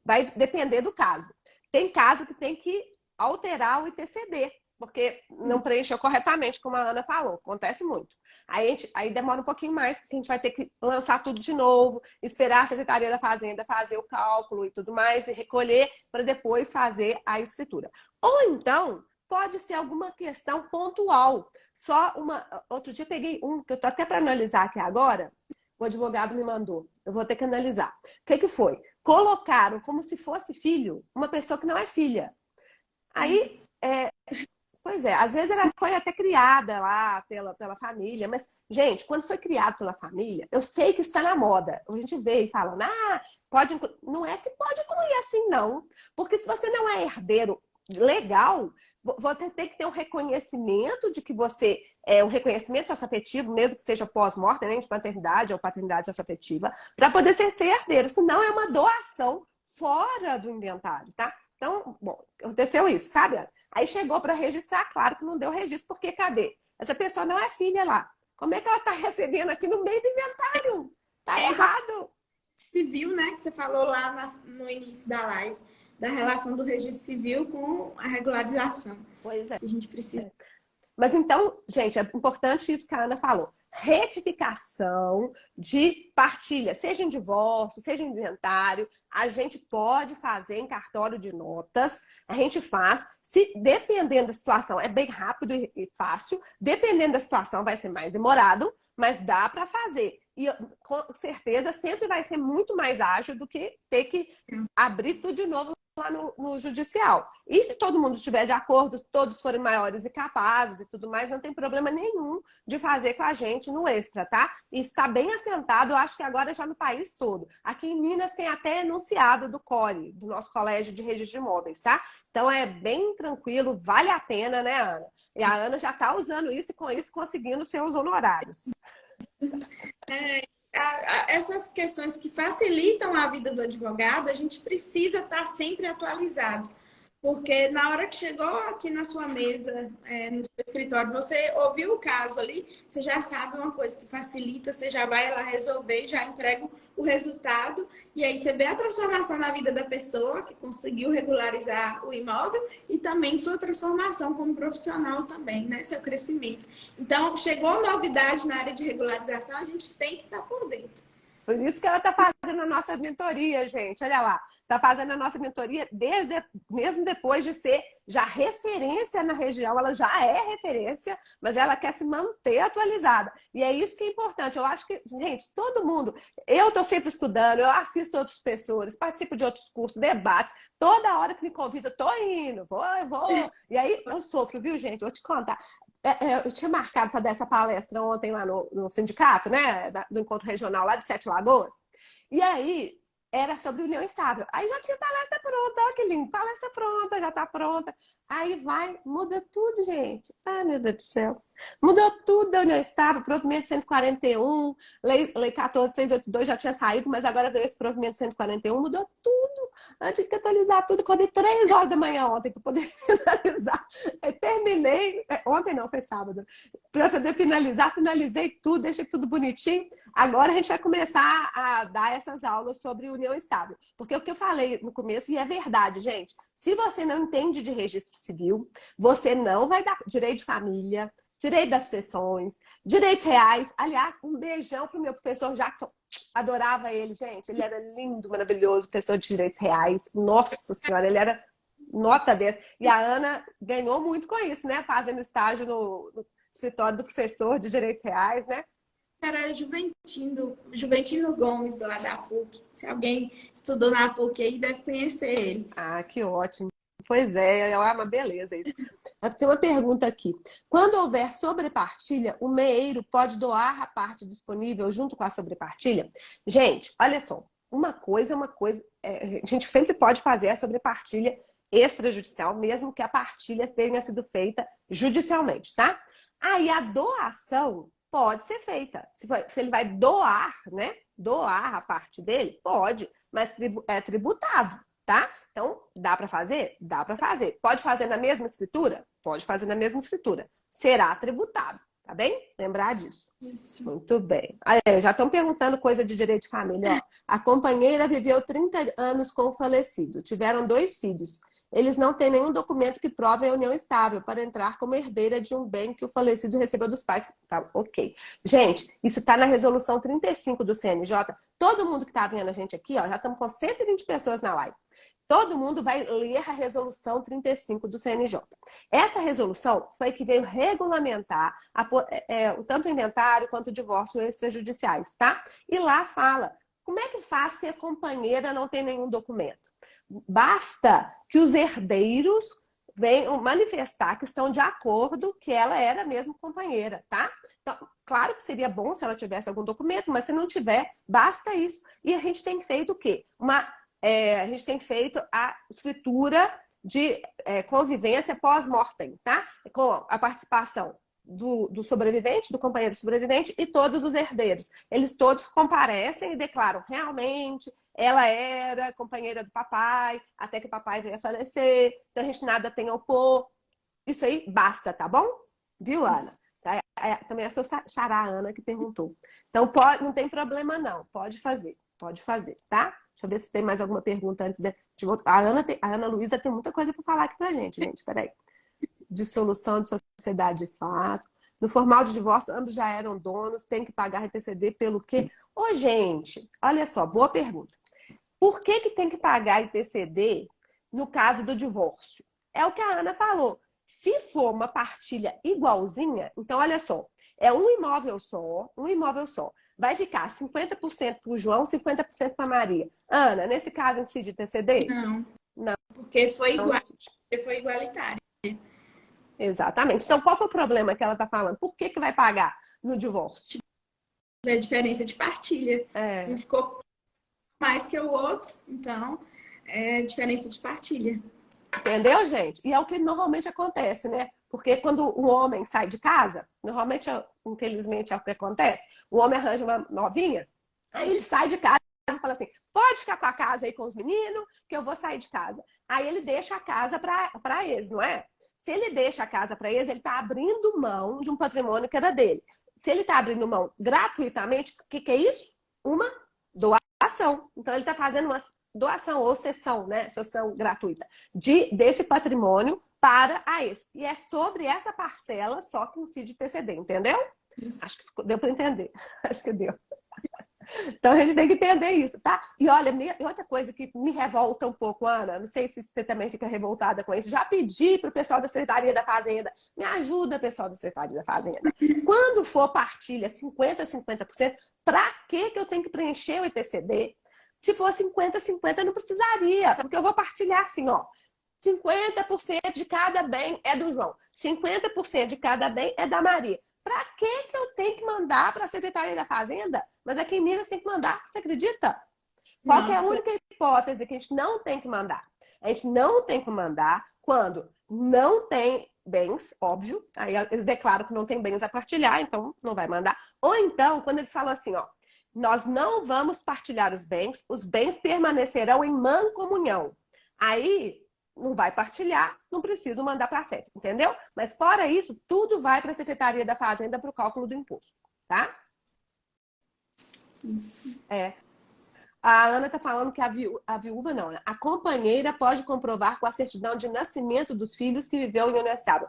Vai depender do caso. Tem caso que tem que alterar o ITCD, porque não preencheu corretamente, como a Ana falou. Acontece muito. Aí demora um pouquinho mais, porque a gente vai ter que lançar tudo de novo, esperar a Secretaria da Fazenda fazer o cálculo e tudo mais, e recolher para depois fazer a escritura. Ou então, pode ser alguma questão pontual. Outro dia peguei um, que eu estou até para analisar aqui agora, o advogado me mandou. Eu vou ter que analisar. O que foi? Colocaram como se fosse filho uma pessoa que não é filha. Aí, pois é, às vezes ela foi até criada lá pela família, mas, gente, quando foi criado pela família, eu sei que isso está na moda. A gente vê e fala, pode incluir. Não é que pode incluir assim, não. Porque se você não é herdeiro legal, você tem que ter um reconhecimento de que você é um reconhecimento socioafetivo, mesmo que seja pós-morte, né, de paternidade ou paternidade socioafetiva, para poder ser herdeiro. Senão é uma doação fora do inventário, tá? Então, bom, aconteceu isso, sabe? Aí chegou para registrar, claro que não deu registro, porque cadê? Essa pessoa não é filha lá. Como é que ela está recebendo aqui no meio do inventário? Tá errado. Civil, né, que você falou lá no início da live, da relação do registro civil com a regularização. Pois é. A gente precisa. Mas então, gente, é importante isso que a Ana falou. Retificação de partilha, seja em divórcio, seja em inventário, a gente pode fazer em cartório de notas, a gente faz, se dependendo da situação, é bem rápido e fácil, dependendo da situação vai ser mais demorado, mas dá para fazer. E com certeza sempre vai ser muito mais ágil do que ter que abrir tudo de novo lá no judicial. E se todo mundo estiver de acordo, todos forem maiores e capazes e tudo mais, não tem problema nenhum de fazer com a gente no extra, tá? Isso está bem assentado, eu acho que agora já no país todo. Aqui em Minas tem até enunciado do CORE, do nosso Colégio de Registro de Imóveis, tá? Então é bem tranquilo, vale a pena, né, Ana? E a Ana já está usando isso e com isso conseguindo seus honorários. Essas questões que facilitam a vida do advogado, a gente precisa estar sempre atualizado. Porque na hora que chegou aqui na sua mesa, no seu escritório, você ouviu o caso ali, você já sabe uma coisa que facilita, você já vai lá resolver, já entrega o resultado, e aí você vê a transformação na vida da pessoa que conseguiu regularizar o imóvel e também sua transformação como profissional também, né? Seu crescimento. Então, chegou novidade na área de regularização, a gente tem que estar por dentro. Por isso que ela está fazendo a nossa mentoria, gente. Olha lá. Está fazendo a nossa mentoria mesmo depois de ser já referência na região. Ela já é referência, mas ela quer se manter atualizada. E é isso que é importante. Eu acho que, gente, todo mundo... Eu estou sempre estudando, eu assisto outros professores, participo de outros cursos, debates. Toda hora que me convida, estou indo, vou. E aí eu sofro, viu, gente? Vou te contar. Eu tinha marcado para dar essa palestra ontem lá no sindicato, né? Do encontro regional lá de Sete Lagoas. E aí era sobre união estável. Aí já tinha palestra pronta, olha que lindo, palestra pronta, já tá pronta. Aí vai, muda tudo, gente. Ai, meu Deus do céu. Mudou tudo da união estável, provimento 141, lei 14.382 já tinha saído, mas agora veio esse provimento 141, mudou tudo. Eu tive que atualizar tudo, acordei 3 horas da manhã ontem para poder finalizar. Eu terminei, ontem não, foi sábado, para poder finalizar, finalizei tudo, deixei tudo bonitinho. Agora a gente vai começar a dar essas aulas sobre união estável. Porque o que eu falei no começo, e é verdade, gente, se você não entende de registro civil, você não vai dar direito de família, direito das sucessões, direitos reais. Aliás, um beijão pro meu professor Jackson. Adorava ele, gente. Ele era lindo, maravilhoso, professor de direitos reais. Nossa Senhora, ele era nota 10. E a Ana ganhou muito com isso, né? Fazendo estágio no escritório do professor de direitos reais, né? Era Juventino Gomes, lá da PUC. Se alguém estudou na PUC aí, deve conhecer ele. Ah, que ótimo. Pois é uma beleza isso. Tem uma pergunta aqui. Quando houver sobrepartilha, o meeiro pode doar a parte disponível junto com a sobrepartilha? Gente, olha só. Uma coisa, a gente sempre pode fazer a sobrepartilha extrajudicial, mesmo que a partilha tenha sido feita judicialmente, tá? Aí a doação pode ser feita. Se ele vai doar, né? Doar a parte dele, pode, mas é tributado, tá? Então, dá para fazer? Dá para fazer. Pode fazer na mesma escritura? Pode fazer na mesma escritura. Será tributado, tá bem? Lembrar disso. Isso. Muito bem. Aí, já estão perguntando coisa de direito de família. Ó. A companheira viveu 30 anos com o falecido. Tiveram 2 filhos. Eles não têm nenhum documento que prove a união estável para entrar como herdeira de um bem que o falecido recebeu dos pais. Tá, ok. Gente, isso está na resolução 35 do CNJ. Todo mundo que está vendo a gente aqui, ó, já estamos com 120 pessoas na live. Todo mundo vai ler a resolução 35 do CNJ. Essa resolução foi que veio regulamentar tanto o inventário quanto o divórcio extrajudiciais, tá? E lá fala, como é que faz se a companheira não tem nenhum documento? Basta que os herdeiros venham manifestar que estão de acordo que ela era mesmo companheira, tá? Então, claro que seria bom se ela tivesse algum documento, mas se não tiver, basta isso. E a gente tem feito o quê? A gente tem feito a escritura de convivência pós-mortem, tá? Com a participação do sobrevivente, do companheiro sobrevivente e todos os herdeiros. Eles todos comparecem e declaram realmente ela era companheira do papai, até que o papai veio a falecer, então a gente nada tem a opor. Isso aí basta, tá bom? Viu, Ana? Também é a sua xará, Ana, que perguntou. Então, não tem problema não, pode fazer, tá? Deixa eu ver se tem mais alguma pergunta antes de voltar. A Ana Luísa tem muita coisa para falar aqui pra gente, peraí. Dissolução de sociedade de fato. No formal de divórcio, ambos já eram donos, tem que pagar ITCD pelo quê? Ô, gente, olha só, boa pergunta. Por que tem que pagar ITCD no caso do divórcio? É o que a Ana falou. Se for uma partilha igualzinha, então olha só, é um imóvel só. Vai ficar 50% para o João, 50% para a Maria. Ana, nesse caso incide ITCD? Não. Porque foi igualitário. Exatamente. Então, qual que é o problema que ela está falando? Por que vai pagar no divórcio? É diferença de partilha. Um ficou mais que o outro, então é diferença de partilha. Entendeu, gente? E é o que normalmente acontece, né? Porque quando o homem sai de casa, normalmente, infelizmente, é o que acontece. O homem arranja uma novinha, aí ele sai de casa e fala assim, pode ficar com a casa aí com os meninos, que eu vou sair de casa. Aí ele deixa a casa para eles, não é? Se ele deixa a casa para eles, ele está abrindo mão de um patrimônio que era dele. Se ele está abrindo mão gratuitamente, o que é isso? Uma doação. Então, ele está fazendo uma doação ou cessão, né? Cessão gratuita desse patrimônio para a ex. E é sobre essa parcela só que incide TCD, entendeu? Isso. Acho que deu para entender. Acho que deu. Então a gente tem que entender isso, tá? E olha, outra coisa que me revolta um pouco, Ana, não sei se você também fica revoltada com isso, já pedi para o pessoal da Secretaria da Fazenda, me ajuda, pessoal da Secretaria da Fazenda. Quando for partilha 50%, para que eu tenho que preencher o ITCD? Se for 50-50, não precisaria, porque eu vou partilhar assim, ó. 50% de cada bem é do João, 50% de cada bem é da Maria. Para que eu tenho que mandar para a Secretaria da Fazenda? Mas aqui em Minas tem que mandar, você acredita? Qual que é a única hipótese que a gente não tem que mandar? A gente não tem que mandar quando não tem bens, óbvio, aí eles declaram que não tem bens a partilhar, então não vai mandar. Ou então, quando eles falam assim, ó, nós não vamos partilhar os bens permanecerão em mancomunhão. Aí não vai partilhar, não preciso mandar para a SET, entendeu? Mas fora isso, tudo vai para a Secretaria da Fazenda para o cálculo do imposto, tá? Isso. A Ana está falando que a viúva não, né? A companheira pode comprovar com a certidão de nascimento dos filhos que viveu em união estável.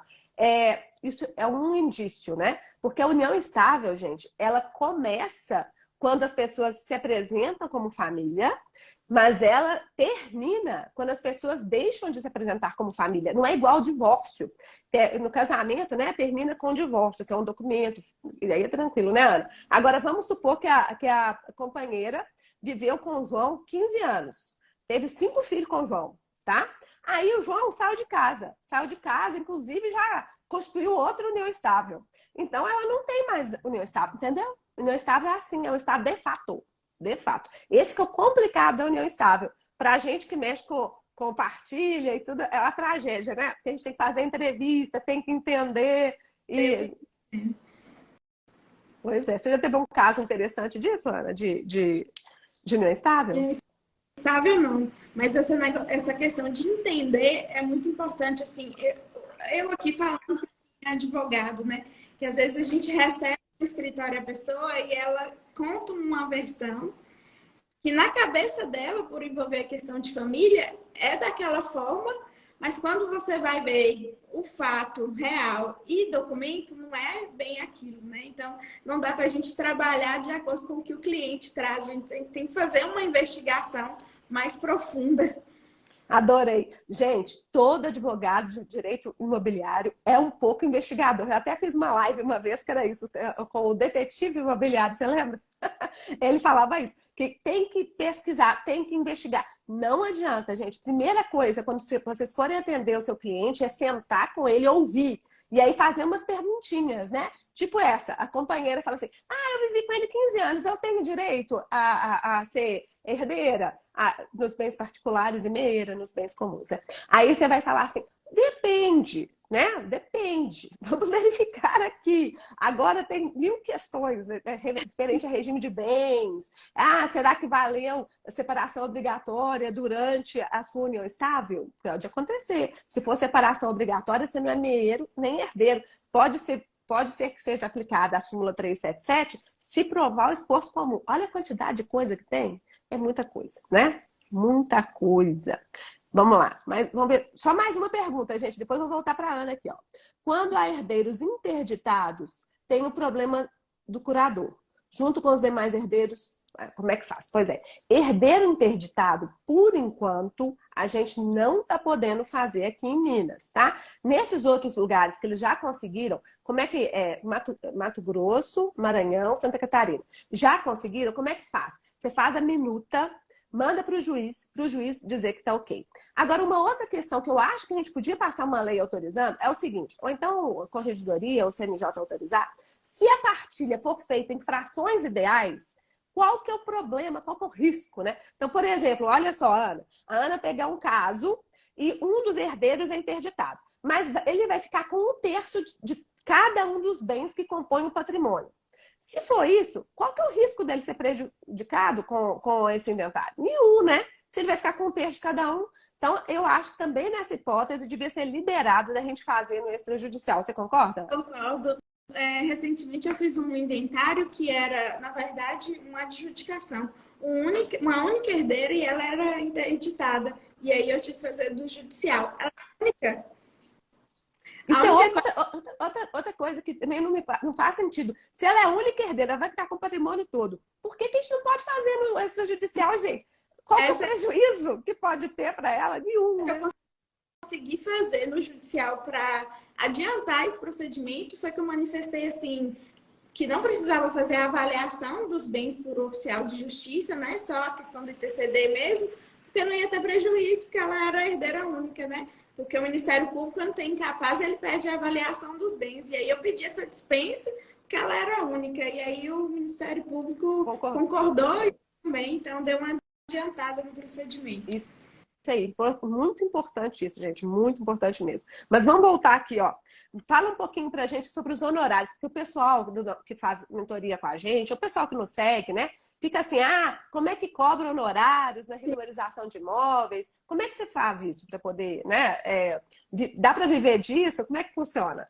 Isso é um indício, né? Porque a união estável, gente, ela começa quando as pessoas se apresentam como família, mas ela termina quando as pessoas deixam de se apresentar como família. Não é igual ao divórcio. No casamento, né, termina com o divórcio, que é um documento. E aí é tranquilo, né, Ana? Agora, vamos supor que a companheira viveu com o João 15 anos. Teve 5 filhos com o João, tá? Aí o João saiu de casa, inclusive já constituiu outra união estável. Então, ela não tem mais união estável, entendeu? União estável é assim, é um estado de fato. De fato. Esse que é o complicado da união estável. Para a gente que mexe com partilha e tudo, é uma tragédia, né? Porque a gente tem que fazer entrevista, tem que entender. Pois é. Você já teve um caso interessante disso, Ana? De união estável? União estável não. Mas essa questão de entender é muito importante. Assim, eu aqui falando com advogado, né? Que às vezes a gente recebe no escritório a pessoa e ela conta uma versão que na cabeça dela, por envolver a questão de família, é daquela forma, mas quando você vai ver o fato real e documento, não é bem aquilo, né? Então, não dá para a gente trabalhar de acordo com o que o cliente traz. A gente tem que fazer uma investigação mais profunda. Adorei. Gente, todo advogado de direito imobiliário é um pouco investigador. Eu até fiz uma live uma vez que era isso, com o detetive imobiliário, você lembra? Ele falava isso, que tem que pesquisar, tem que investigar. Não adianta, gente. Primeira coisa, quando vocês forem atender o seu cliente, é sentar com ele e ouvir. E aí fazer umas perguntinhas, né? Tipo essa, a companheira fala assim, eu vivi com ele 15 anos, eu tenho direito a ser herdeira nos bens particulares e meia, nos bens comuns, né? Aí você vai falar assim, depende, né? Depende. Vamos verificar aqui. Agora tem 1000 questões, né? Referente a regime de bens. Será que valeu a separação obrigatória durante a sua união estável? Pode acontecer. Se for separação obrigatória, você não é meieiro nem herdeiro. Pode ser que seja aplicada a súmula 377 se provar o esforço comum. Olha a quantidade de coisa que tem. É muita coisa, né? Muita coisa. Vamos lá. Vamos ver. Só mais uma pergunta, gente. Depois eu vou voltar para a Ana aqui, ó. Quando há herdeiros interditados, tem o problema do curador. Junto com os demais herdeiros, como é que faz? Pois é. Herdeiro interditado, por enquanto, a gente não está podendo fazer aqui em Minas, tá? Nesses outros lugares que eles já conseguiram, como é que é? Mato Grosso, Maranhão, Santa Catarina. Já conseguiram? Como é que faz? Você faz a minuta, manda para o juiz dizer que está ok. Agora, uma outra questão que eu acho que a gente podia passar uma lei autorizando é o seguinte, ou então a corregedoria ou o CNJ autorizar, se a partilha for feita em frações ideais, qual que é o problema, qual que é o risco, né? Então, por exemplo, olha só, Ana, a Ana pegar um caso e um dos herdeiros é interditado, mas ele vai ficar com 1/3 de cada um dos bens que compõem o patrimônio. Se for isso, qual que é o risco dele ser prejudicado com esse inventário? Nenhum, né? Se ele vai ficar com um terço de cada um. Então, eu acho que também nessa hipótese devia ser liberado da gente fazer no extrajudicial. Você concorda? Concordo. Recentemente eu fiz um inventário que era, na verdade, uma adjudicação. Uma única herdeira e ela era interditada. E aí eu tive que fazer do judicial. Ela é única. Isso é outra coisa que também não faz sentido. Se ela é a única herdeira, ela vai ficar com o patrimônio todo. Por que a gente não pode fazer no extrajudicial, gente? Qual é o prejuízo que pode ter para ela? Nenhum, né? Eu consegui fazer no judicial para adiantar esse procedimento foi que eu manifestei assim que não precisava fazer a avaliação dos bens por oficial de justiça, né? Só a questão do ITCD mesmo, porque não ia ter prejuízo, porque ela era a herdeira única, né? Porque o Ministério Público, quando tem incapaz, ele pede a avaliação dos bens. E aí eu pedi essa dispensa, porque ela era única. E aí o Ministério Público concordou e também, então deu uma adiantada no procedimento. Isso aí, muito importante isso, gente, muito importante mesmo. Mas vamos voltar aqui, ó. Fala um pouquinho pra gente sobre os honorários, porque o pessoal que faz mentoria com a gente, o pessoal que nos segue, né? Fica assim, como é que cobra honorários na regularização de imóveis? Como é que você faz isso para poder, né? Dá para viver disso? Como é que funciona?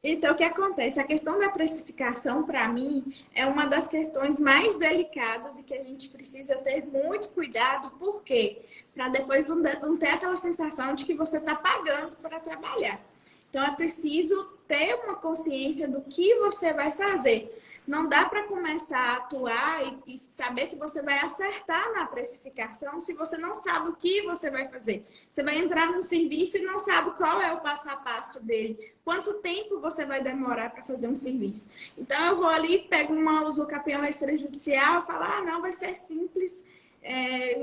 Então, o que acontece? A questão da precificação, para mim, é uma das questões mais delicadas e que a gente precisa ter muito cuidado. Por quê? Para depois não ter aquela sensação de que você está pagando para trabalhar. Então, é preciso ter uma consciência do que você vai fazer. Não dá para começar a atuar e saber que você vai acertar na precificação se você não sabe o que você vai fazer. Você vai entrar num serviço e não sabe qual é o passo a passo dele. Quanto tempo você vai demorar para fazer um serviço. Então, eu vou ali, pego uma usucapião extrajudicial e falo, não, vai ser simples.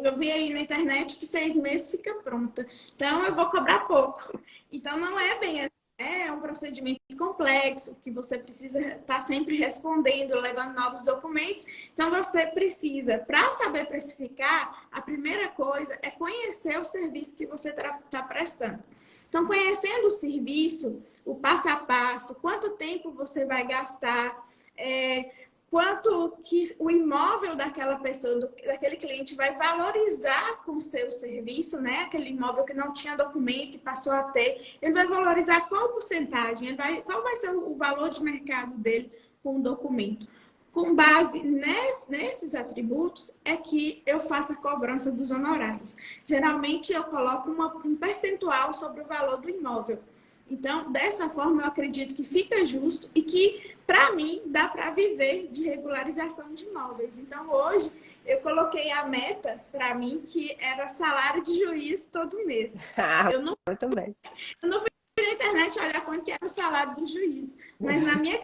Eu vi aí na internet que 6 meses fica pronta. Então, eu vou cobrar pouco. Então, não é bem assim. É um procedimento complexo, que você precisa estar sempre respondendo, levando novos documentos. Então, você precisa, para saber precificar, a primeira coisa é conhecer o serviço que você está prestando. Então, conhecendo o serviço, o passo a passo, quanto tempo você vai gastar, quanto que o imóvel daquela pessoa, daquele cliente vai valorizar com o seu serviço, né? Aquele imóvel que não tinha documento e passou a ter, ele vai valorizar qual porcentagem, qual vai ser o valor de mercado dele com o documento. Com base nesses atributos é que eu faço a cobrança dos honorários. Geralmente eu coloco um percentual sobre o valor do imóvel. Então, dessa forma, eu acredito que fica justo e que, para mim, dá para viver de regularização de imóveis. Então, hoje, eu coloquei a meta, para mim, que era salário de juiz todo mês. Eu não fui na internet olhar quanto que era o salário do juiz, mas na minha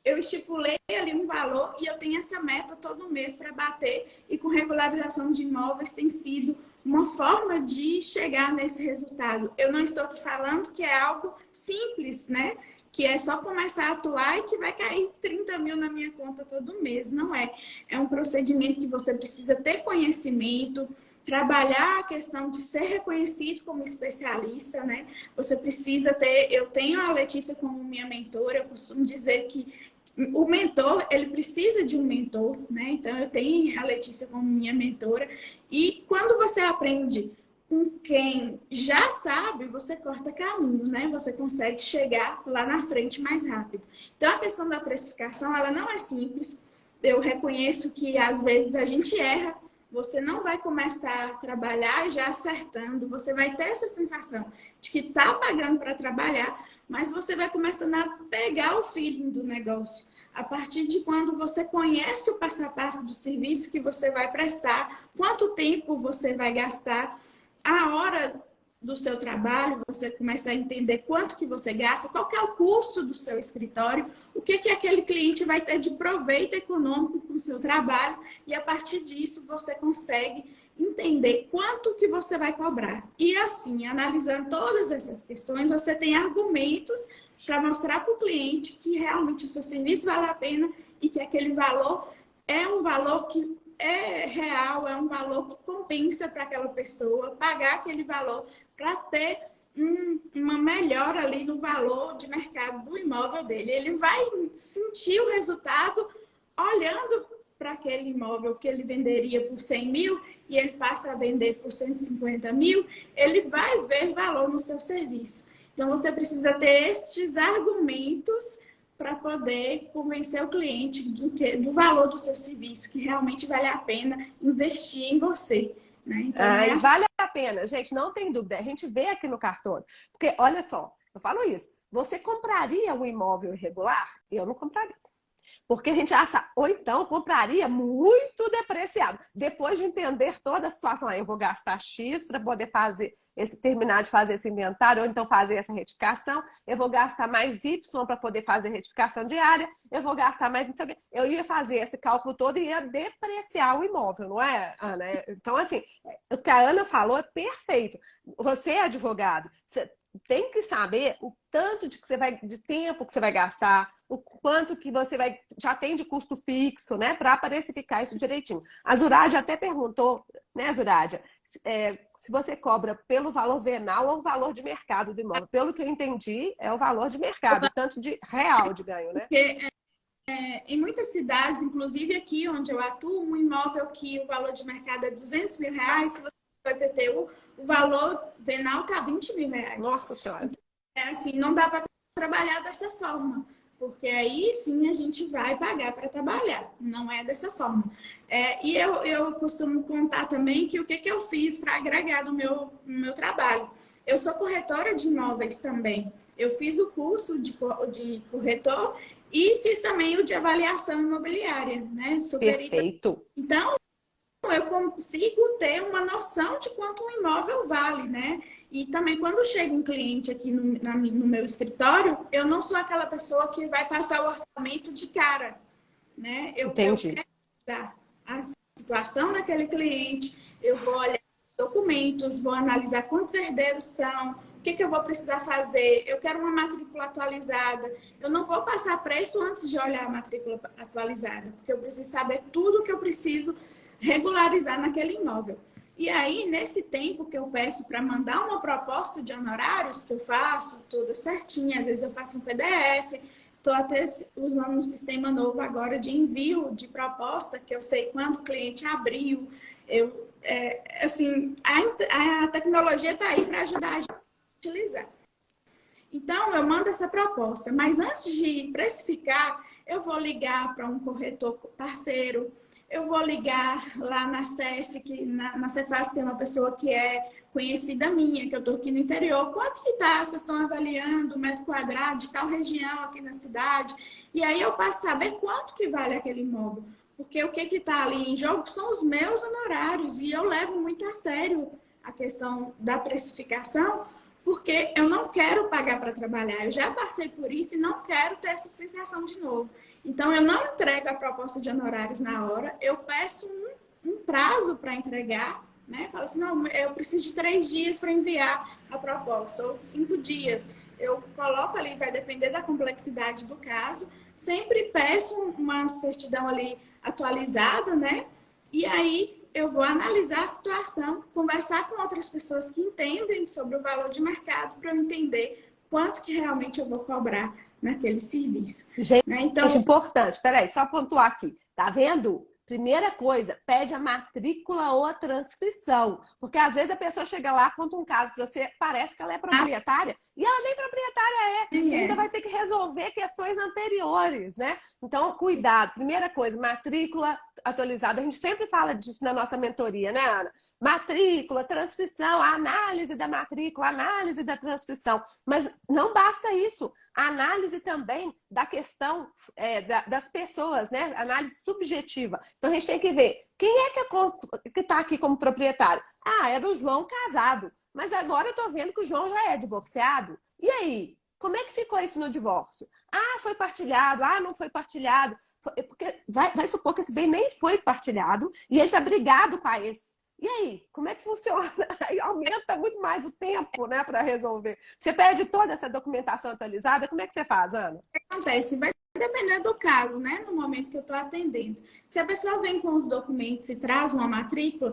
eu estipulei ali um valor e eu tenho essa meta todo mês para bater. E com regularização de imóveis tem sido uma forma de chegar nesse resultado. Eu não estou aqui falando que é algo simples, né? Que é só começar a atuar e que vai cair 30 mil na minha conta todo mês. Não é. É um procedimento que você precisa ter conhecimento, trabalhar a questão de ser reconhecido como especialista, né? Você precisa ter... Eu tenho a Letícia como minha mentora, eu costumo dizer que o mentor, ele precisa de um mentor, né? Então, eu tenho a Letícia como minha mentora. E quando você aprende com quem já sabe, você corta caminhos, né? Você consegue chegar lá na frente mais rápido. Então, a questão da precificação, ela não é simples. Eu reconheço que, às vezes, a gente erra. Você não vai começar a trabalhar já acertando. Você vai ter essa sensação de que está pagando para trabalhar, mas você vai começando a pegar o feeling do negócio. A partir de quando você conhece o passo a passo do serviço que você vai prestar, quanto tempo você vai gastar, a hora do seu trabalho, você começa a entender quanto que você gasta, qual que é o custo do seu escritório, o que que aquele cliente vai ter de proveito econômico com o seu trabalho, e a partir disso você consegue entender quanto que você vai cobrar. E assim, analisando todas essas questões, você tem argumentos para mostrar para o cliente que realmente o seu serviço vale a pena e que aquele valor é um valor que é real, é um valor que compensa para aquela pessoa pagar aquele valor para ter uma melhora ali no valor de mercado do imóvel dele. Ele vai sentir o resultado olhando para aquele imóvel que ele venderia por 100 mil e ele passa a vender por 150 mil, ele vai ver valor no seu serviço. Então, você precisa ter estes argumentos para poder convencer o cliente do valor do seu serviço, que realmente vale a pena investir em você. Né? Então, E vale a pena, gente, não tem dúvida. A gente vê aqui no cartório. Porque, olha só, eu falo isso. Você compraria um imóvel irregular? Eu não compraria. Porque a gente acha, ou então compraria muito depreciado. Depois de entender toda a situação, aí eu vou gastar X para poder terminar de fazer esse inventário, ou então fazer essa retificação, eu vou gastar mais Y para poder fazer retificação diária, eu vou gastar mais, não sei o quê. Eu ia fazer esse cálculo todo e ia depreciar o imóvel, não é, Ana? Então, assim, o que a Ana falou é perfeito. Você é advogado, você tem que saber o tanto de tempo que você vai gastar, o quanto que você já tem de custo fixo, né, para precificar isso direitinho. A Zurádia até perguntou, né, Zurádia, se você cobra pelo valor venal ou o valor de mercado do imóvel. Pelo que eu entendi, é o valor de mercado, tanto de real de ganho, né? Porque em muitas cidades, inclusive aqui onde eu atuo, um imóvel que o valor de mercado é 200 mil reais, se você for IPTU, o valor venal está 20 mil reais. Nossa Senhora! Então, assim, não dá para trabalhar dessa forma, porque aí sim a gente vai pagar para trabalhar, não é dessa forma. E eu costumo contar também que o que eu fiz para agregar no meu trabalho. Eu sou corretora de imóveis também. Eu fiz o curso de corretor e fiz também o de avaliação imobiliária, né? Perfeito. Então, eu consigo ter uma noção de quanto um imóvel vale, né? E também quando chega um cliente aqui no meu escritório, eu não sou aquela pessoa que vai passar o orçamento de cara, né? Entendi. Eu quero dar a situação daquele cliente, eu vou olhar os documentos, vou analisar quantos herdeiros são, o que eu vou precisar fazer, eu quero uma matrícula atualizada. Eu não vou passar preço antes de olhar a matrícula atualizada, porque eu preciso saber tudo o que eu preciso regularizar naquele imóvel. E aí, nesse tempo que eu peço para mandar uma proposta de honorários, que eu faço toda certinha, às vezes eu faço um PDF, estou até usando um sistema novo agora de envio de proposta, que eu sei quando o cliente abriu. Assim, a tecnologia está aí para ajudar a gente a utilizar. Então, eu mando essa proposta, mas antes de precificar, eu vou ligar para um corretor parceiro, eu vou ligar lá na CEF, que na Cefaz tem uma pessoa que é conhecida minha, que eu estou aqui no interior. Quanto que tá? Vocês estão avaliando o metro quadrado de tal região aqui na cidade? E aí eu passo a saber quanto que vale aquele imóvel. Porque o que está ali em jogo são os meus honorários. E eu levo muito a sério a questão da precificação, porque eu não quero pagar para trabalhar. Eu já passei por isso e não quero ter essa sensação de novo. Então, eu não entrego a proposta de honorários na hora, eu peço um prazo para entregar, né? Falo assim, não, eu preciso de 3 dias para enviar a proposta, ou 5 dias. Eu coloco ali, vai depender da complexidade do caso, sempre peço uma certidão ali atualizada, né? E aí eu vou analisar a situação, conversar com outras pessoas que entendem sobre o valor de mercado para eu entender quanto que realmente eu vou cobrar naquele serviço. Gente, né? Então, importante, peraí, só pontuar aqui. Tá vendo? Primeira coisa, pede a matrícula ou a transcrição. Porque às vezes a pessoa chega lá, conta um caso para você, parece que ela é proprietária, e ela nem proprietária é. Você ainda vai ter que resolver questões anteriores, né? Então, cuidado. Primeira coisa, matrícula atualizada. A gente sempre fala disso na nossa mentoria, né, Ana? Matrícula, transcrição, análise da matrícula, análise da transcrição. Mas não basta isso. A análise também da questão das pessoas, né? Análise subjetiva. Então, a gente tem que ver quem é que está aqui como proprietário. Ah, é do João casado. Mas agora eu estou vendo que o João já é divorciado. E aí? Como é que ficou isso no divórcio? Ah, foi partilhado. Ah, não foi partilhado. Porque vai supor que esse bem nem foi partilhado e ele está brigado com a ex. E aí, como é que funciona? Aí aumenta muito mais o tempo, né, para resolver. Você perde toda essa documentação atualizada, como é que você faz, Ana? O que acontece? Vai depender do caso, né, no momento que eu estou atendendo. Se a pessoa vem com os documentos e traz uma matrícula,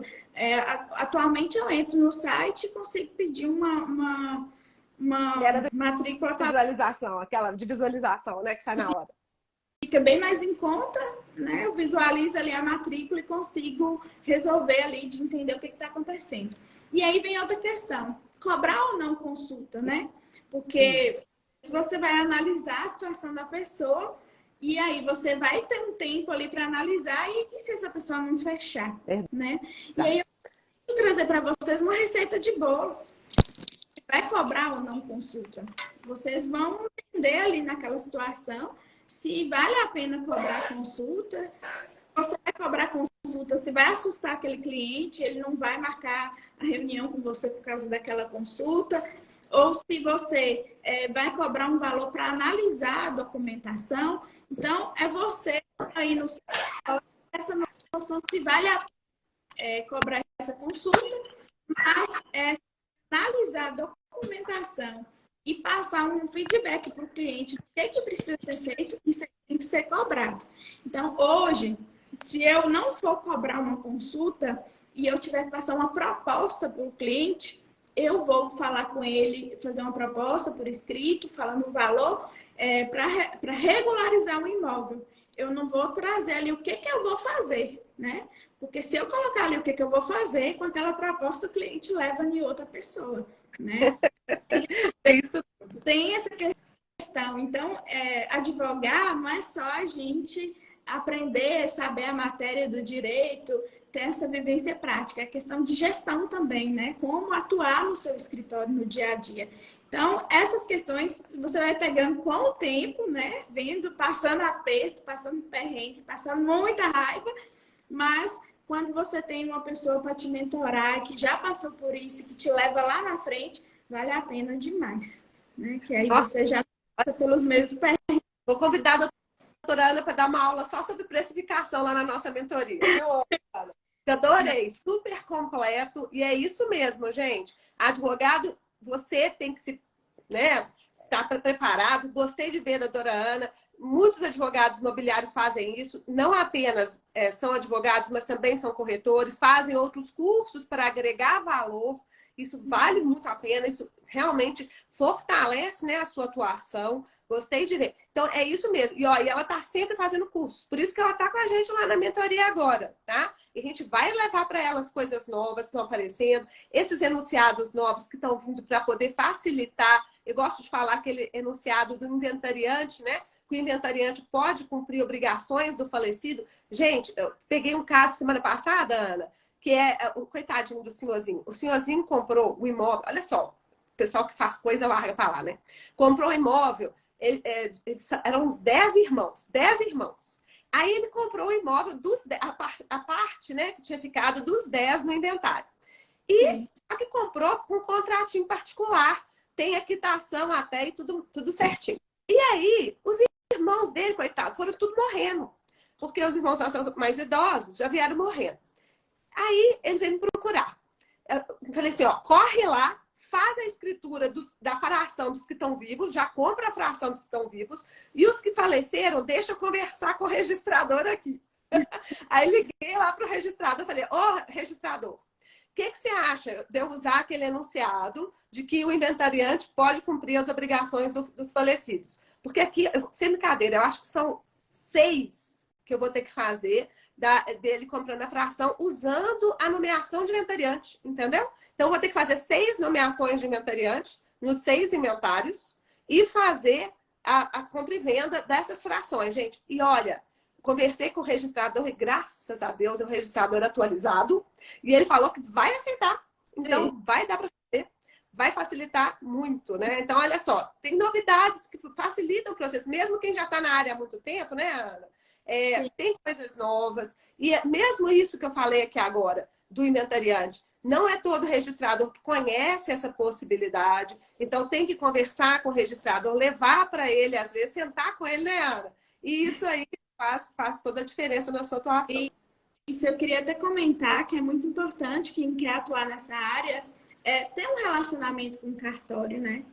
atualmente eu entro no site e consigo pedir uma matrícula. Visualização, aquela de visualização, né, que sai na hora. fica bem mais em conta, né? Eu visualizo ali a matrícula e consigo resolver ali de entender o que está acontecendo. E aí vem outra questão, cobrar ou não consulta, né? Porque se você vai analisar a situação da pessoa, e aí você vai ter um tempo ali para analisar, e se essa pessoa não fechar, né? E aí eu vou trazer para vocês uma receita de bolo. Vai cobrar ou não consulta? Vocês vão entender ali naquela situação se vale a pena cobrar consulta. Você vai cobrar consulta, se vai assustar aquele cliente, ele não vai marcar a reunião com você por causa daquela consulta. Ou se você vai cobrar um valor para analisar a documentação. Então, é você aí no seu essa noção se vale a pena cobrar essa consulta, mas analisar a documentação e passar um feedback para o cliente do que precisa ser feito, isso tem que ser cobrado. Então, hoje, se eu não for cobrar uma consulta e eu tiver que passar uma proposta para o cliente, eu vou falar com ele, fazer uma proposta por escrito, falando o valor, para regularizar o imóvel. Eu não vou trazer ali o que eu vou fazer, né? Porque se eu colocar ali o que eu vou fazer, com aquela proposta, o cliente leva em outra pessoa, né? É isso. Tem essa questão. Então, advogar não é só a gente aprender, saber a matéria do direito, ter essa vivência prática. É questão de gestão também, né? Como atuar no seu escritório no dia a dia. Então, essas questões você vai pegando com o tempo, né? Vendo, passando aperto, passando perrengue, passando muita raiva, mas quando você tem uma pessoa para te mentorar, que já passou por isso, que te leva lá na frente, vale a pena demais, né? Que aí você já passa pelos mesmos perrengues. Vou convidar a doutora Ana para dar uma aula só sobre precificação lá na nossa mentoria. Eu adorei, super completo. E é isso mesmo, gente. Advogado, você tem que se, né, estar preparado. Gostei de ver a doutora Ana. Muitos advogados imobiliários fazem isso. Não apenas são advogados, mas também são corretores. Fazem outros cursos para agregar valor. Isso vale muito a pena. Isso realmente fortalece, né, a sua atuação. Gostei de ver. Então, é isso mesmo. E, ó, e ela está sempre fazendo cursos. Por isso que ela está com a gente lá na mentoria agora, tá? E a gente vai levar para elas coisas novas que estão aparecendo. Esses enunciados novos que estão vindo para poder facilitar. Eu gosto de falar aquele enunciado do inventariante, né? Que o inventariante pode cumprir obrigações do falecido. Gente, eu peguei um caso semana passada, Ana, que é o coitadinho do senhorzinho. O senhorzinho comprou o imóvel. Olha só, o pessoal que faz coisa larga para lá, né? Comprou o imóvel. Eram uns 10 irmãos. 10 irmãos. Aí ele comprou o imóvel, a parte, né, que tinha ficado dos 10 no inventário. E só que comprou com um contratinho particular. Tem a quitação até e tudo certinho. E aí, os irmãos dele, coitado, foram tudo morrendo. Porque os irmãos são mais idosos, já vieram morrendo. Aí ele veio me procurar. Eu falei assim, ó, corre lá, faz a escritura da fração dos que estão vivos, já compra a fração dos que estão vivos, e os que faleceram, deixa eu conversar com o registrador aqui. Aí liguei lá para o registrador, falei, ô, registrador, o que você acha de eu usar aquele enunciado de que o inventariante pode cumprir as obrigações dos falecidos? Porque aqui, sem brincadeira, eu acho que são 6 que eu vou ter que fazer dele comprando a fração usando a nomeação de inventariante, entendeu? Então, eu vou ter que fazer 6 nomeações de inventariante nos 6 inventários e fazer a compra e venda dessas frações, gente. E olha, conversei com o registrador e, graças a Deus, é um registrador atualizado. E ele falou que vai aceitar. Então, vai dar para fazer. Vai facilitar muito, né? Então, olha só, tem novidades que facilitam o processo. Mesmo quem já está na área há muito tempo, né, Ana? Tem coisas novas. E mesmo isso que eu falei aqui agora, do inventariante, não é todo registrador que conhece essa possibilidade. Então, tem que conversar com o registrador, levar para ele, às vezes, sentar com ele, né, Ana? E isso aí faz toda a diferença na sua atuação. Isso eu queria até comentar que é muito importante quem quer atuar nessa área ter um relacionamento com o cartório, né?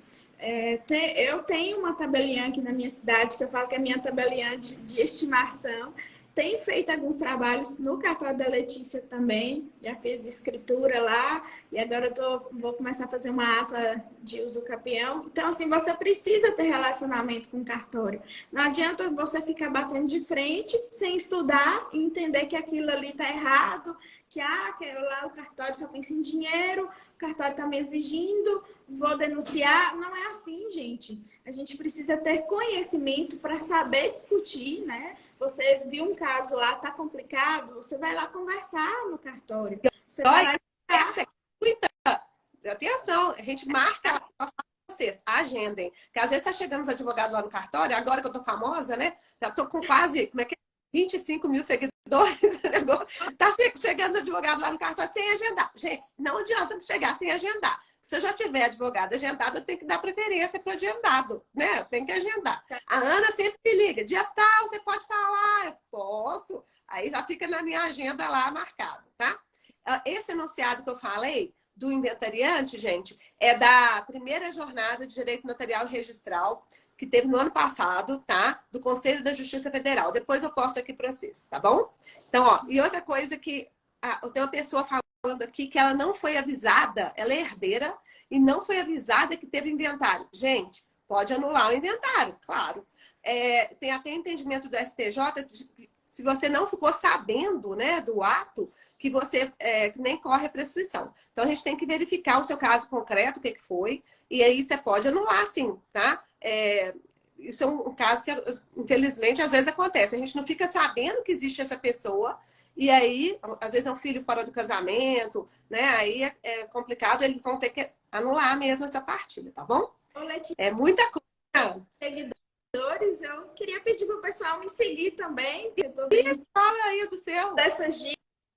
Eu tenho uma tabelinha aqui na minha cidade que eu falo que é a minha tabelinha de estimação. tenho feito alguns trabalhos no cartório da Letícia também, já fiz escritura lá, e agora vou começar a fazer uma ata de uso capião. Então, assim, você precisa ter relacionamento com o cartório. Não adianta você ficar batendo de frente sem estudar e entender que aquilo ali está errado, que lá o cartório só pensa em dinheiro, o cartório está me exigindo, vou denunciar. Não é assim, gente. A gente precisa ter conhecimento para saber discutir, né? Você viu um caso lá, tá complicado, você vai lá conversar no cartório. Você vai lá atenção, a gente marca lá vocês, agendem. Porque às vezes tá chegando os advogados lá no cartório, agora que eu tô famosa, né? Já tô com quase, como é que é? 25 mil seguidores. Tá chegando os advogados lá no cartório sem agendar. Gente, não adianta chegar sem agendar. Se eu já tiver advogado agendado, eu tenho que dar preferência para o agendado, né? Eu tenho que agendar. A Ana sempre me liga, dia tal, você pode falar? Eu posso. Aí já fica na minha agenda lá marcado, tá? Esse enunciado que eu falei, do inventariante, gente, é da primeira jornada de Direito Notarial e Registral, que teve no ano passado, tá? Do Conselho da Justiça Federal. Depois eu posto aqui para vocês, tá bom? Então, ó, e outra coisa que eu tenho uma pessoa falando aqui que ela não foi avisada, ela é herdeira e não foi avisada que teve inventário. Gente, pode anular o inventário, claro. Tem até entendimento do STJ, se você não ficou sabendo, né, do ato, que você nem corre a prescrição. Então, a gente tem que verificar o seu caso concreto, o que foi, e aí você pode anular, sim, tá? Isso é um caso que, infelizmente, às vezes acontece. A gente não fica sabendo que existe essa pessoa, e aí, às vezes é um filho fora do casamento, né? Aí é complicado, eles vão ter que anular mesmo essa partilha, tá bom? É muita coisa. Seguidores, eu queria pedir para o pessoal me seguir também. Eu tô vendo fala aí do seu. Dessas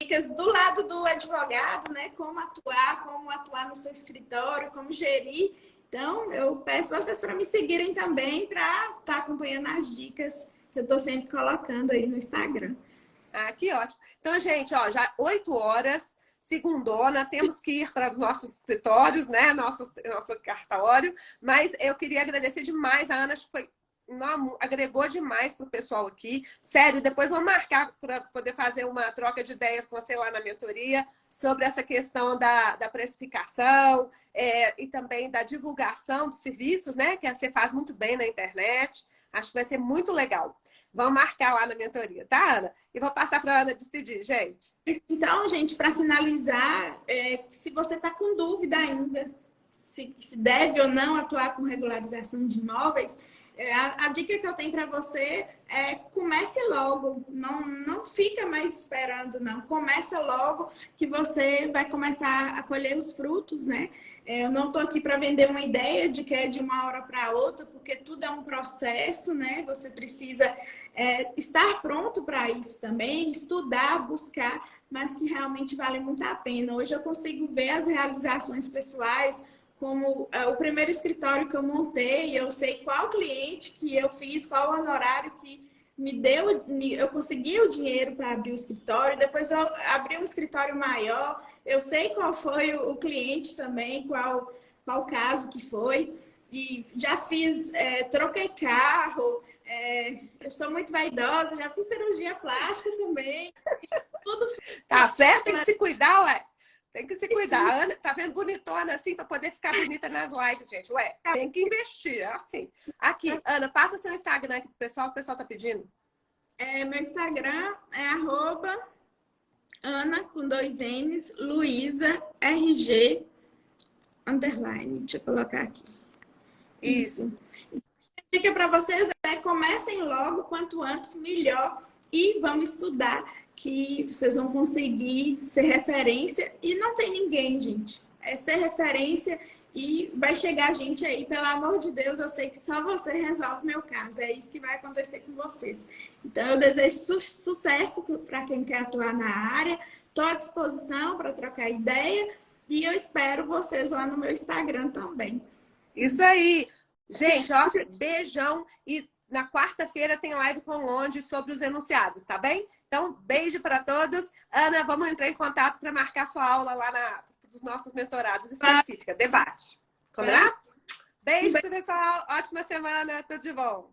dicas do lado do advogado, né? Como atuar no seu escritório, como gerir. Então, eu peço vocês para me seguirem também, para estar acompanhando as dicas que eu estou sempre colocando aí no Instagram. Ah, que ótimo. Então, gente, ó, já 8 horas, segundona, temos que ir para os nossos escritórios, né? Nosso cartório. Mas eu queria agradecer demais. A Ana, acho que foi, não, agregou demais para o pessoal aqui. Sério, depois vamos marcar para poder fazer uma troca de ideias com você lá na mentoria sobre essa questão da precificação e também da divulgação dos serviços, né? Que você faz muito bem na internet. Acho que vai ser muito legal. Vamos marcar lá na mentoria, tá, Ana? E vou passar para a Ana despedir, gente. Então, gente, para finalizar, se você está com dúvida ainda, se deve ou não atuar com regularização de imóveis, a dica que eu tenho para você é comece logo, não fica mais esperando, não. Começa logo que você vai começar a colher os frutos, né? Eu não estou aqui para vender uma ideia de que é de uma hora para outra, porque tudo é um processo, né? Você precisa estar pronto para isso também, estudar, buscar, mas que realmente vale muito a pena. Hoje eu consigo ver as realizações pessoais, como o primeiro escritório que eu montei, eu sei qual cliente que eu fiz, qual honorário que me deu, eu consegui o dinheiro para abrir o escritório, depois eu abri um escritório maior, eu sei qual foi o cliente também, qual caso que foi, e já fiz, troquei carro, eu sou muito vaidosa, já fiz cirurgia plástica também, tudo. Tá certo, tem que se cuidar, ué. Tem que se cuidar. A Ana tá vendo bonitona assim para poder ficar bonita nas lives, gente. Ué, tem que investir, é assim. Aqui, Ana, passa seu Instagram aqui pro pessoal, o pessoal tá pedindo. Meu Instagram é @Ana com 2 N's, Luiza RG _. Deixa eu colocar aqui. Isso. A dica para vocês comecem logo, quanto antes, melhor. E vamos estudar, que vocês vão conseguir ser referência. E não tem ninguém, gente. É ser referência e vai chegar gente aí. Pelo amor de Deus, eu sei que só você resolve o meu caso. É isso que vai acontecer com vocês. Então, eu desejo sucesso para quem quer atuar na área. Estou à disposição para trocar ideia. E eu espero vocês lá no meu Instagram também. Isso aí. Gente, ó, beijão. E na quarta-feira tem live com o Londe sobre os enunciados, tá bem? Então, beijo para todos. Ana, vamos entrar em contato para marcar sua aula lá dos nossos mentorados específica, debate. Combinado? Beijo, pessoal. Ótima semana. Tudo de bom.